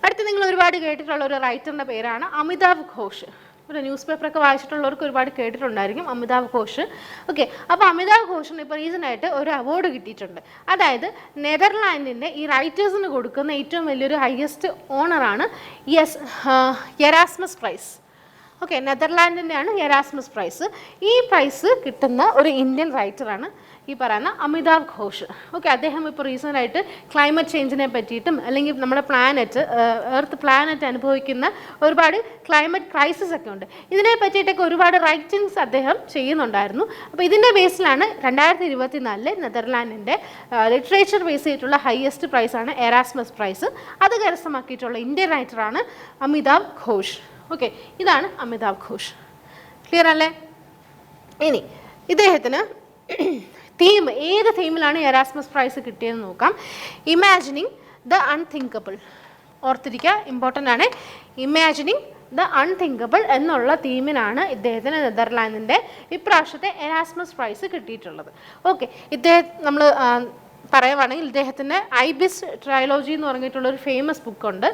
അടുത്ത് നിങ്ങൾ ഒരുപാട് കേട്ടിട്ടുള്ള ഒരു റൈറ്ററിൻ്റെ പേരാണ് അമിതാവ് ഘോഷ്. ഒരു ന്യൂസ് പേപ്പറൊക്കെ വായിച്ചിട്ടുള്ളവർക്ക് ഒരുപാട് കേട്ടിട്ടുണ്ടായിരിക്കും അമിതാവ് ഘോഷ്. ഓക്കെ, അപ്പോൾ അമിതാവ് ഘോഷിന് ഇപ്പോൾ റീസെൻ്റായിട്ട് ഒരു അവാർഡ് കിട്ടിയിട്ടുണ്ട്. അതായത് നെതർലാൻഡിൻ്റെ ഈ റൈറ്റേഴ്സിന് കൊടുക്കുന്ന ഏറ്റവും വലിയൊരു ഹയസ്റ്റ് ഓണറാണ് എറാസ്മസ് പ്രൈസ്. ഓക്കെ, നെതർലാൻഡിൻ്റെയാണ് എറാസ്മസ് പ്രൈസ്. ഈ പ്രൈസ് കിട്ടുന്ന ഒരു ഇന്ത്യൻ റൈറ്ററാണ് ഈ പറയുന്ന അമിതാവ് ഘോഷ്. ഓക്കെ, അദ്ദേഹം ഇപ്പോൾ റീസെൻ്റായിട്ട് ക്ലൈമറ്റ് ചേഞ്ചിനെ പറ്റിയിട്ടും അല്ലെങ്കിൽ നമ്മുടെ എർത്ത് പ്ലാനറ്റ് അനുഭവിക്കുന്ന ഒരുപാട് ക്ലൈമറ്റ് ക്രൈസിസ് ഒക്കെ ഉണ്ട്, ഇതിനെ പറ്റിയിട്ടൊക്കെ ഒരുപാട് റൈറ്റിങ്സ് അദ്ദേഹം ചെയ്യുന്നുണ്ടായിരുന്നു. അപ്പോൾ ഇതിൻ്റെ ബേസിലാണ് 2024 നെതർലാൻഡിൻ്റെ ലിറ്ററേച്ചർ ബേസ് ചെയ്തിട്ടുള്ള ഹയസ്റ്റ് പ്രൈസാണ് എറാസ്മസ് പ്രൈസ്. അത് കരസ്ഥമാക്കിയിട്ടുള്ള ഇന്ത്യൻ റൈറ്ററാണ് അമിതാവ് ഘോഷ്. ഓക്കെ, ഇതാണ് അമിതാവ് ഘോഷ്. ക്ലിയർ അല്ലേ? ഇനി ഇദ്ദേഹത്തിന് ഏത് തീമിലാണ് എറാസ്മസ് പ്രൈസ് കിട്ടിയെന്ന് നോക്കാം. Imagining the unthinkable. ഓർത്തിരിക്കുക, ഇമ്പോർട്ടൻ്റ് ആണ്. ഇമാജിനിങ് ദ അൺതിങ്കബിൾ എന്നുള്ള തീമിനാണ് ഇദ്ദേഹത്തിന് നെതർലാൻഡിൻ്റെ ഇപ്രാവശ്യത്തെ എറാസ്മസ് പ്രൈസ് കിട്ടിയിട്ടുള്ളത്. ഓക്കെ, നമ്മൾ പറയുവാണെങ്കിൽ ഇദ്ദേഹത്തിൻ്റെ ഐബിസ് ട്രയോളജി എന്ന് പറഞ്ഞിട്ടുള്ളൊരു ഫേമസ് ബുക്കുണ്ട്.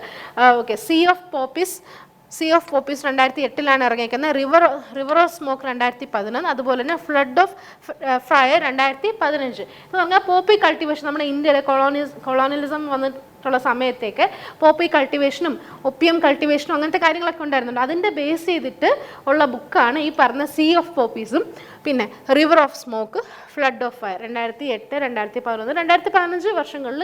ഓക്കെ, സീ ഓഫ് പോപ്പീസ് 2008 ഇറങ്ങിയിരിക്കുന്നത്. River of smoke 2011. അതുപോലെ തന്നെ ഫ്ലഡ് ഓഫ് ഫയർ 2015. എന്ന് പറഞ്ഞാൽ പോപ്പി കൾട്ടിവേഷൻ, നമ്മുടെ ഇന്ത്യയിലെ കൊളോണിയലിസം വന്നിട്ടുള്ള സമയത്തേക്ക് പോപ്പി കൾട്ടിവേഷനും ഒപ്പിയം കൾട്ടിവേഷനും അങ്ങനത്തെ കാര്യങ്ങളൊക്കെ ഉണ്ടായിരുന്നുണ്ട്. അതിൻ്റെ ബേസ് ചെയ്തിട്ട് ഉള്ള ബുക്കാണ് ഈ പറഞ്ഞ സീ ഓഫ് പോപ്പീസും പിന്നെ river of smoke, flood of fire 2008, 2011, 2015 വർഷങ്ങളിൽ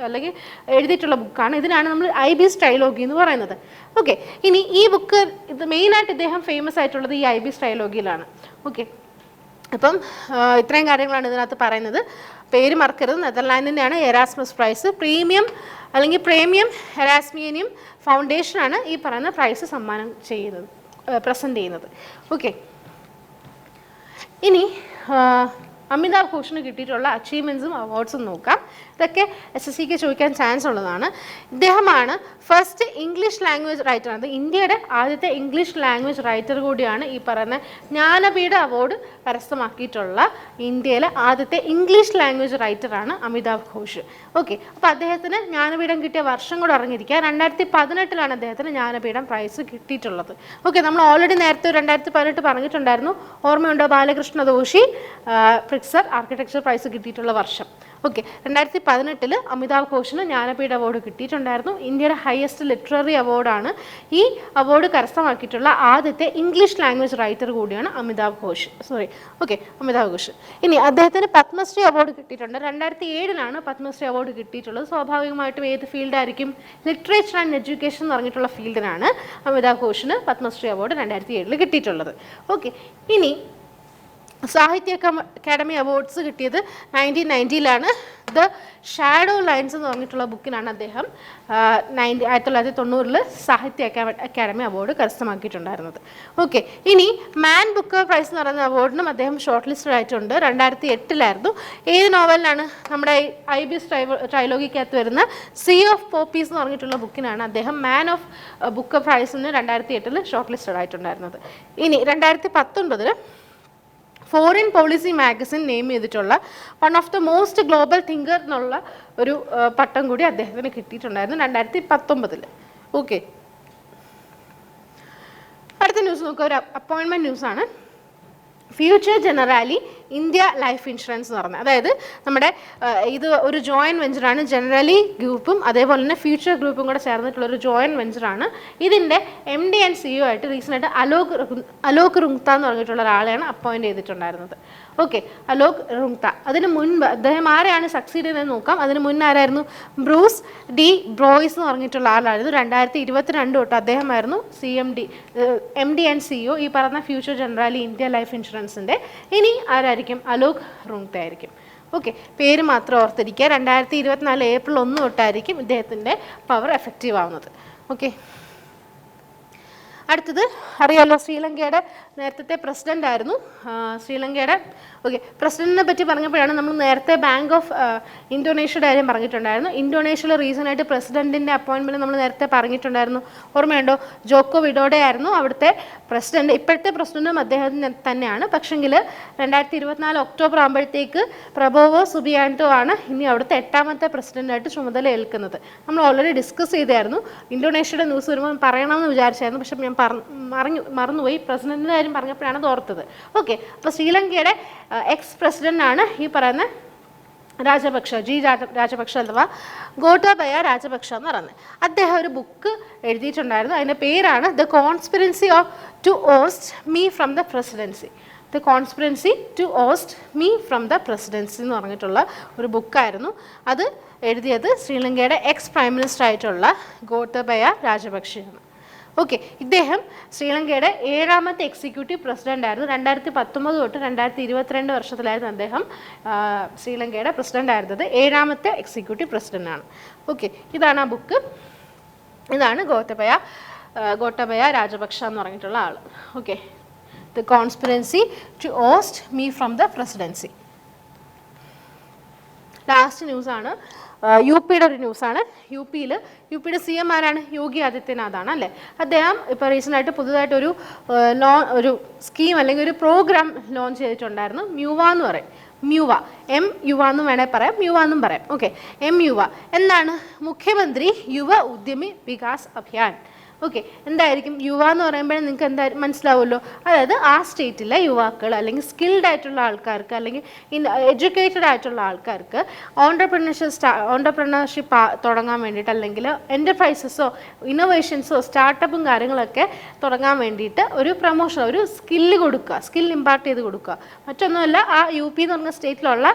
അല്ലെങ്കിൽ എഴുതിയിട്ടുള്ള ബുക്കാണ്. ഇതിനാണ് നമ്മൾ ഐബിസ് ട്രയോളജി എന്ന് പറയുന്നത്. ഓക്കെ, ഇനി ഈ ബുക്ക് ഇത് മെയിനായിട്ട് ഇദ്ദേഹം ഫേമസ് ആയിട്ടുള്ളത് ഈ ഐബിസ് ട്രയോളജിയിലാണ്. ഓക്കെ, അപ്പം ഇത്രയും കാര്യങ്ങളാണ് ഇതിനകത്ത് പറയുന്നത്. പേര് മറക്കരുത്, നെതർലാൻഡിൻ്റെയാണ് എറാസ്മസ് പ്രൈസ്. പ്രീമിയം എറാസ്മിയനിയം ഫൗണ്ടേഷനാണ് ഈ പറയുന്ന പ്രൈസ് പ്രസൻറ്റ് ചെയ്യുന്നത്. ഓക്കെ, ഇനി അമിതാവ് ഘോഷിന് കിട്ടിയിട്ടുള്ള അച്ചീവ്മെൻറ്റ്സും അവാർഡ്സും നോക്കാം. ഇതൊക്കെ SSCക്ക് ചോദിക്കാൻ ചാൻസ് ഉള്ളതാണ്. ഇദ്ദേഹമാണ് ഫസ്റ്റ് ഇംഗ്ലീഷ് ലാംഗ്വേജ് റൈറ്റർ. അത് ഇന്ത്യയുടെ ആദ്യത്തെ ഇംഗ്ലീഷ് ലാംഗ്വേജ് റൈറ്റർ കൂടിയാണ്. ഈ പറയുന്ന ജ്ഞാനപീഠ അവാർഡ് കരസ്ഥമാക്കിയിട്ടുള്ള ഇന്ത്യയിലെ ആദ്യത്തെ ഇംഗ്ലീഷ് ലാംഗ്വേജ് റൈറ്ററാണ് അമിതാവ് ഘോഷ്. ഓക്കെ, അപ്പോൾ അദ്ദേഹത്തിന് ജ്ഞാനപീഠം കിട്ടിയ വർഷം കൂടെ അറിഞ്ഞിരിക്കുക. 2018 അദ്ദേഹത്തിന് ജ്ഞാനപീഠം പ്രൈസ് കിട്ടിയിട്ടുള്ളത്. ഓക്കെ, നമ്മൾ ഓൾറെഡി നേരത്തെ 2018 പറഞ്ഞിട്ടുണ്ടായിരുന്നു. ഓർമ്മയുണ്ടോ? Balkrishna Doshi Pritzker architecture prize കിട്ടിയിട്ടുള്ള വർഷം. ഓക്കെ, 2018 അമിതാഭ് ഘോഷിന് ജ്ഞാനപീഠ അവാർഡ് കിട്ടിയിട്ടുണ്ടായിരുന്നു. ഇന്ത്യയുടെ ഹയസ്റ്റ് ലിറ്റററി അവാർഡാണ്. ഈ അവാർഡ് കരസ്ഥമാക്കിയിട്ടുള്ള ആദ്യത്തെ ഇംഗ്ലീഷ് ലാംഗ്വേജ് റൈറ്റർ കൂടിയാണ് അമിതാഭ് ഘോഷ്. അമിതാഭ് ഘോഷ്. ഇനി അദ്ദേഹത്തിന് പത്മശ്രീ അവാർഡ് കിട്ടിയിട്ടുണ്ട്. 2007 പത്മശ്രീ അവാർഡ് കിട്ടിയിട്ടുള്ളത്. സ്വാഭാവികമായിട്ടും ഏത് ഫീൽഡായിരിക്കും? ലിറ്ററേച്ചർ ആൻഡ് എഡ്യൂക്കേഷൻ എന്ന് പറഞ്ഞിട്ടുള്ള ഫീൽഡിനാണ് അമിതാഭ് ഘോഷിന് പത്മശ്രീ അവാർഡ് 2007 കിട്ടിയിട്ടുള്ളത്. ഓക്കെ, ഇനി സാഹിത്യ അക്കാദമി അവാർഡ്സ് കിട്ടിയത് 1990 ദ ഷാഡോ ലൈൻസ് എന്ന് പറഞ്ഞിട്ടുള്ള ബുക്കിനാണ് അദ്ദേഹം 1990 സാഹിത്യ അക്കാദമി അവാർഡ് കരസ്ഥമാക്കിയിട്ടുണ്ടായിരുന്നത്. ഓക്കെ, ഇനി മാൻ ബുക്കർ പ്രൈസ് എന്ന് പറയുന്ന അവാർഡിനും അദ്ദേഹം ഷോർട്ട് ലിസ്റ്റഡ് ആയിട്ടുണ്ട്. 2008 ഏത് നോവലിനാണ്? നമ്മുടെ IBS ട്രൈലോഗിക്കകത്ത് വരുന്ന സീ ഓഫ് പോപ്പീസ് എന്ന് പറഞ്ഞിട്ടുള്ള ബുക്കിനാണ് അദ്ദേഹം മാൻ ഓഫ് ബുക്കർ പ്രൈസിന് 2008 ഷോർട്ട് ലിസ്റ്റഡ് ആയിട്ടുണ്ടായിരുന്നത്. ഇനി 2019 ഫോറിൻ പോളിസി മാഗസിൻ നെയിം ചെയ്തിട്ടുള്ള one of the most global thinker എന്നുള്ള ഒരു പട്ടം കൂടി അദ്ദേഹത്തിന് കിട്ടിയിട്ടുണ്ടായിരുന്നു 2019. ഓക്കെ, അടുത്ത ന്യൂസ് നോക്കുക. ഒരു അപ്പോയിൻമെൻറ്റ് ന്യൂസാണ്. Future Generali India life insurance എന്ന് പറഞ്ഞത്. അതായത് നമ്മുടെ ഇത് ഒരു ജോയിൻറ്റ് വെഞ്ചറാണ്. ജനറലി ഗ്രൂപ്പും അതേപോലെ തന്നെ ഫ്യൂച്ചർ ഗ്രൂപ്പും കൂടെ ചേർന്നിട്ടുള്ള ഒരു ജോയിൻറ്റ് വെഞ്ചറാണ്. ഇതിൻ്റെ MD ആൻഡ് CEO ആയിട്ട് റീസെൻ്റായിട്ട് അലോക് റുങ്ത എന്ന് പറഞ്ഞിട്ടുള്ള ഒരാളെയാണ് അപ്പോയിൻറ്റ് ചെയ്തിട്ടുണ്ടായിരുന്നത്. ഓക്കെ, അലോക് റുങ്ത. അതിന് മുൻപ് അദ്ദേഹം ആരെയാണ് സക്സീഡ് ചെയ്തതെന്ന് നോക്കാം. അതിന് മുന്നേ ആരായിരുന്നു? ബ്രൂസ് ഡി ബ്രോയ്സ് എന്ന് പറഞ്ഞിട്ടുള്ള ആളായിരുന്നു. 2022 തൊട്ട് അദ്ദേഹമായിരുന്നു MD ആൻഡ് CEO ഈ പറഞ്ഞ ഫ്യൂച്ചർ ജനറാലി ഇന്ത്യ ലൈഫ് ഇൻഷുറൻസിൻ്റെ. ഇനി ആരായിരിക്കും? അലോക് റുങ്ത ആയിരിക്കും. ഓക്കെ, പേര് മാത്രം ഓർത്തിരിക്കുക. 2024 ഏപ്രിൽ 1 തൊട്ടായിരിക്കും ഇദ്ദേഹത്തിൻ്റെ പവർ എഫക്റ്റീവ് ആവുന്നത്. ഓക്കെ, അടുത്തത് അറിയാമല്ലോ, ശ്രീലങ്കയുടെ നേരത്തെ പ്രസിഡൻ്റ് ആയിരുന്നു. ശ്രീലങ്കയുടെ പ്രസിഡന്റിനെ പറ്റി പറഞ്ഞപ്പോഴാണ് നമ്മൾ നേരത്തെ ബാങ്ക് ഓഫ് ഇന്തോനേഷ്യയുടെ കാര്യം പറഞ്ഞിട്ടുണ്ടായിരുന്നു. ഇന്തോനേഷ്യയിൽ റീസണായിട്ട് പ്രസിഡന്റിൻ്റെ അപ്പോയിൻമെൻറ്റ് നമ്മൾ നേരത്തെ പറഞ്ഞിട്ടുണ്ടായിരുന്നു. ഓർമ്മയുണ്ടോ? ജോക്കോ വിഡോഡെ ആയിരുന്നു അവിടുത്തെ പ്രസിഡന്റ്. ഇപ്പോഴത്തെ പ്രസിഡന്റും അദ്ദേഹം തന്നെയാണ്. പക്ഷെങ്കിൽ 2024 ഒക്ടോബർ ആകുമ്പോഴത്തേക്ക് പ്രബോവോ സുബിയാൻറ്റോ ആണ് ഇനി അവിടുത്തെ 8ാമത്തെ പ്രസിഡന്റായിട്ട് ചുമതല ഏൽക്കുന്നത്. നമ്മൾ ഓൾറെഡി ഡിസ്കസ് ചെയ്തായിരുന്നു. ഇന്തോനേഷ്യയുടെ ന്യൂസ് വരുമ്പോൾ പറയണമെന്ന് വിചാരിച്ചായിരുന്നു, പക്ഷെ ഞാൻ മറന്നുപോയി. പ്രസിഡന്റിൻ്റെ കാര്യം പറഞ്ഞപ്പോഴാണ് അത് ഓർത്തത്. ഓക്കെ, അപ്പോൾ ശ്രീലങ്കയുടെ എക്സ് പ്രസിഡൻ്റാണ് ഈ പറയുന്ന രാജപക്ഷ അഥവാ ഗോട്ടാബയ രാജപക്ഷ എന്ന് പറയുന്നത്. അദ്ദേഹം ഒരു ബുക്ക് എഴുതിയിട്ടുണ്ടായിരുന്നു. അതിൻ്റെ പേരാണ് the conspiracy to oust me from the presidency. The conspiracy to oust me from the presidency എന്ന് പറഞ്ഞിട്ടുള്ള ഒരു ബുക്കായിരുന്നു. അത് എഴുതിയത് ശ്രീലങ്കയുടെ എക്സ് പ്രൈം മിനിസ്റ്റർ ആയിട്ടുള്ള ഗോട്ടാബയ രാജപക്ഷയാണ്. ഓക്കെ, ഇദ്ദേഹം ശ്രീലങ്കയുടെ 7ാമത്തെ എക്സിക്യൂട്ടീവ് പ്രസിഡൻ്റ് ആയിരുന്നു. 2019 തൊട്ട് 2022 വർഷത്തിലായിരുന്നു അദ്ദേഹം ശ്രീലങ്കയുടെ പ്രസിഡൻ്റ് ആയിരുന്നത്. 7ാമത്തെ എക്സിക്യൂട്ടീവ് പ്രസിഡൻ്റാണ്. ഓക്കെ, ഇതാണ് ആ ബുക്ക്. ഇതാണ് ഗോട്ടാബയ രാജപക്ഷ എന്ന് പറഞ്ഞിട്ടുള്ള ആൾ. Okay, the conspiracy to oust me from the presidency. Last ന്യൂസാണ്, UPയുടെ ഒരു ന്യൂസാണ്. യുപിയുടെ CM ആരാണ്? യോഗി ആദിത്യനാഥാണ് അല്ലേ. അദ്ദേഹം ഇപ്പോൾ റീസെൻ്റായിട്ട് പുതുതായിട്ടൊരു ഒരു സ്കീം അല്ലെങ്കിൽ ഒരു പ്രോഗ്രാം ലോഞ്ച് ചെയ്തിട്ടുണ്ടായിരുന്നു. മ്യൂവ എന്ന് പറയും. MUവ എന്നും വേണേൽ പറയാം, മ്യൂവ എന്നും പറയാം. ഓക്കെ, MUവ എന്താണ്? മുഖ്യമന്ത്രി യുവ ഉദ്യമി വികാസ് അഭിയാൻ. ഓക്കെ, എന്തായിരിക്കും യുവ എന്ന് പറയുമ്പോൾ നിങ്ങൾക്ക് എന്തായാലും മനസ്സിലാവുമല്ലോ. അതായത് ആ സ്റ്റേറ്റിലെ യുവാക്കൾ അല്ലെങ്കിൽ സ്കിൽഡ് ആയിട്ടുള്ള ആൾക്കാർക്ക് അല്ലെങ്കിൽ എഡ്യൂക്കേറ്റഡ് ആയിട്ടുള്ള ആൾക്കാർക്ക് ഓൺടർപ്രണർഷിപ്പ് തുടങ്ങാൻ വേണ്ടിയിട്ട് അല്ലെങ്കിൽ എൻ്റർപ്രൈസസോ ഇന്നോവേഷൻസോ സ്റ്റാർട്ടപ്പും കാര്യങ്ങളൊക്കെ തുടങ്ങാൻ വേണ്ടിയിട്ട് ഒരു പ്രൊമോഷൻ, ഒരു സ്കില്ല് കൊടുക്കുക, സ്കിൽ ഇമ്പാർട്ട് ചെയ്ത് കൊടുക്കുക. മറ്റൊന്നുമല്ല, ആ UP എന്ന് പറഞ്ഞ സ്റ്റേറ്റിലുള്ള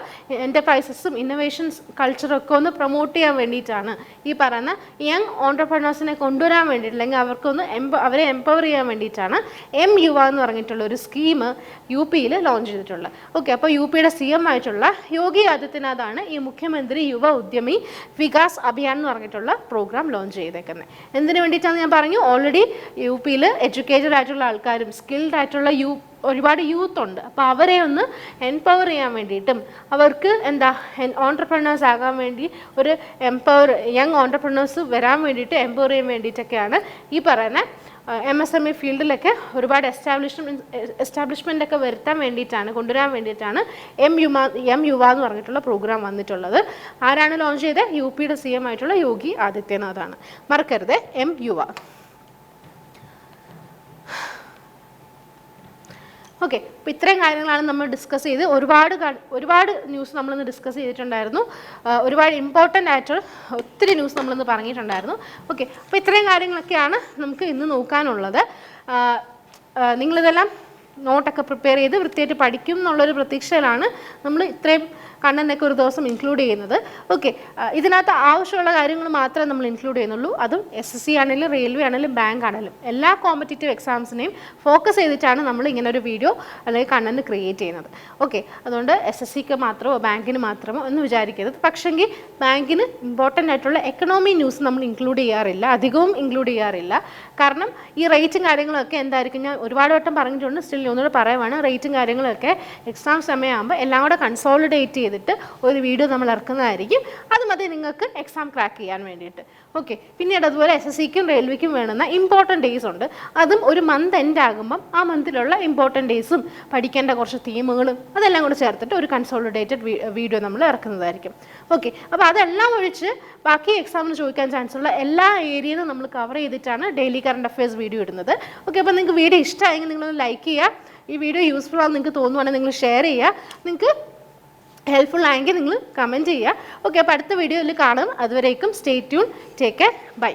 എൻ്റർപ്രൈസസും ഇന്നോവേഷൻസ് കൾച്ചറൊക്കെ ഒന്ന് പ്രൊമോട്ട് ചെയ്യാൻ വേണ്ടിയിട്ടാണ് ഈ പറയുന്ന യങ് ഓൺടർപ്രണേഴ്സിനെ കൊണ്ടുവരാൻ വേണ്ടിയിട്ട് അല്ലെങ്കിൽ അവർക്കൊന്ന് അവരെ എംപവർ ചെയ്യാൻ വേണ്ടിയിട്ടാണ് MUവ എന്ന് പറഞ്ഞിട്ടുള്ള ഒരു സ്കീം UPയിൽ ലോഞ്ച് ചെയ്തിട്ടുള്ളത്. ഓക്കെ, അപ്പോൾ UPയുടെ CM ആയിട്ടുള്ള യോഗി ആദിത്യനാഥാണ് ഈ മുഖ്യമന്ത്രി യുവ ഉദ്യമി വികാസ് അഭിയാൻ എന്ന് പറഞ്ഞിട്ടുള്ള പ്രോഗ്രാം ലോഞ്ച് ചെയ്തേക്കുന്നത്. എന്തിനു വേണ്ടിയിട്ടാണെന്ന് ഞാൻ പറഞ്ഞു. ഓൾറെഡി UPയിൽ എഡ്യൂക്കേറ്റഡ് ആയിട്ടുള്ള ആൾക്കാരും സ്കിൽഡ് ആയിട്ടുള്ള ഒരുപാട് യൂത്ത് ഉണ്ട്. അപ്പോൾ അവരെ ഒന്ന് എംപവർ ചെയ്യാൻ വേണ്ടിയിട്ടും അവർക്ക് ഓൺടർപ്രണേഴ്സ് ആകാൻ വേണ്ടി ഒരു യങ് ഓൺടർപ്രണേഴ്സ് വരാൻ വേണ്ടിയിട്ട് എംപവർ ചെയ്യാൻ വേണ്ടിയിട്ടൊക്കെയാണ് ഈ പറയുന്ന MSME ഫീൽഡിലൊക്കെ ഒരുപാട് എസ്റ്റാബ്ലിഷ്മെൻ്റ് ഒക്കെ വരുത്താൻ വേണ്ടിയിട്ടാണ്, കൊണ്ടുവരാൻ വേണ്ടിയിട്ടാണ് MUവ എന്ന് പറഞ്ഞിട്ടുള്ള പ്രോഗ്രാം വന്നിട്ടുള്ളത്. ആരാണ് ലോഞ്ച് ചെയ്തത്? UPയുടെ CM ആയിട്ടുള്ള യോഗി ആദിത്യനാഥാണ്. മറക്കരുത്, MUവ. ഓക്കെ, അപ്പോൾ ഇത്രയും കാര്യങ്ങളാണ് നമ്മൾ ഡിസ്കസ് ചെയ്ത്. ഒരുപാട് ന്യൂസ് നമ്മളിന്ന് ഡിസ്കസ് ചെയ്തിട്ടുണ്ടായിരുന്നു. ഒരുപാട് ഇമ്പോർട്ടൻ്റ് ആയിട്ടുള്ള ഒത്തിരി ന്യൂസ് നമ്മളിന്ന് പറഞ്ഞിട്ടുണ്ടായിരുന്നു. ഓക്കെ, അപ്പോൾ ഇത്രയും കാര്യങ്ങളൊക്കെയാണ് നമുക്ക് ഇന്ന് നോക്കാനുള്ളത്. നിങ്ങളിതെല്ലാം നോട്ടൊക്കെ പ്രിപ്പയർ ചെയ്ത് വൃത്തിയായിട്ട് പഠിക്കും എന്നുള്ളൊരു പ്രതീക്ഷയിലാണ് നമ്മൾ ഇത്രയും കണ്ടൻ്റൊക്കെ ഒരു ദിവസം ഇൻക്ലൂഡ് ചെയ്യുന്നത്. ഓക്കെ, ഇതിനകത്ത് ആവശ്യമുള്ള കാര്യങ്ങൾ മാത്രമേ നമ്മൾ ഇൻക്ലൂഡ് ചെയ്യുന്നുള്ളൂ. അതും SSC ആണെങ്കിലും റെയിൽവേ ആണെങ്കിലും ബാങ്ക് ആണെങ്കിലും എല്ലാ കോമ്പറ്റേറ്റീവ് എക്സാംസിനെയും ഫോക്കസ് ചെയ്തിട്ടാണ് നമ്മൾ ഇങ്ങനെ ഒരു വീഡിയോ അല്ലെങ്കിൽ കണ്ടന്റ് ക്രിയേറ്റ് ചെയ്യുന്നത്. ഓക്കെ, അതുകൊണ്ട് SSCക്ക് മാത്രമോ ബാങ്കിന് മാത്രമോ എന്ന് വിചാരിക്കരുത്. പക്ഷെങ്കിൽ ബാങ്കിന് ഇമ്പോർട്ടൻ്റ് ആയിട്ടുള്ള എക്കണോമി ന്യൂസ് നമ്മൾ ഇൻക്ലൂഡ് ചെയ്യാറില്ല, അധികവും ഇൻക്ലൂഡ് ചെയ്യാറില്ല. കാരണം ഈ റേറ്റും കാര്യങ്ങളൊക്കെ എന്തായിരിക്കും, ഞാൻ ഒരുപാട് വട്ടം പറഞ്ഞിട്ടുണ്ട്, സ്റ്റിൽ ഒന്നുകൂടെ പറയുവാണ്. റേറ്റും കാര്യങ്ങളൊക്കെ എക്സാം സമയമാകുമ്പോൾ എല്ലാം കൂടെ കൺസോളിഡേറ്റ് ചെയ്തിട്ട് ഒരു വീഡിയോ നമ്മൾ ഇറക്കുന്നതായിരിക്കും. അത് മതി നിങ്ങൾക്ക് എക്സാം ക്രാക്ക് ചെയ്യാൻ വേണ്ടിയിട്ട്. ഓക്കെ, പിന്നീട് അതുപോലെ SSCക്കും റെയിൽവേക്കും വേണ്ടുന്ന ഇമ്പോർട്ടൻറ്റ് ഡേയ്സ് ഉണ്ട്. അതും ഒരു മന്ത് എൻഡ് ആകുമ്പം ആ മന്തിലുള്ള ഇമ്പോർട്ടൻറ്റ് ഡേയ്സും പഠിക്കേണ്ട കുറച്ച് തീമുകളും അതെല്ലാം കൂടെ ചേർത്തിട്ട് ഒരു കൺസോളിഡേറ്റഡ് വീഡിയോ നമ്മൾ ഇറക്കുന്നതായിരിക്കും. ഓക്കെ, അപ്പോൾ അതെല്ലാം ഒഴിച്ച് ബാക്കി എക്സാമിന് ചോദിക്കാൻ ചാൻസ് ഉള്ള എല്ലാ ഏരിയയിലും നമ്മൾ കവർ ചെയ്തിട്ടാണ് ഡെയിലി കറണ്ട് അഫയേഴ്സ് വീഡിയോ ഇടുന്നത്. ഓക്കെ, അപ്പോൾ നിങ്ങൾക്ക് വീഡിയോ ഇഷ്ടമായെങ്കിൽ നിങ്ങളൊന്ന് ലൈക്ക് ചെയ്യുക. ഈ വീഡിയോ യൂസ്ഫുൾ ആണെന്ന് നിങ്ങൾക്ക് തോന്നുവാണെങ്കിൽ നിങ്ങൾ ഷെയർ ചെയ്യുക. നിങ്ങൾക്ക് ഹെൽപ്ഫുൾ ആയെങ്കിൽ നിങ്ങൾ കമൻറ്റ് ചെയ്യുക. ഓക്കെ, അപ്പോൾ അടുത്ത വീഡിയോയിൽ കാണും. അതുവരേക്കും stay tune, take care, by.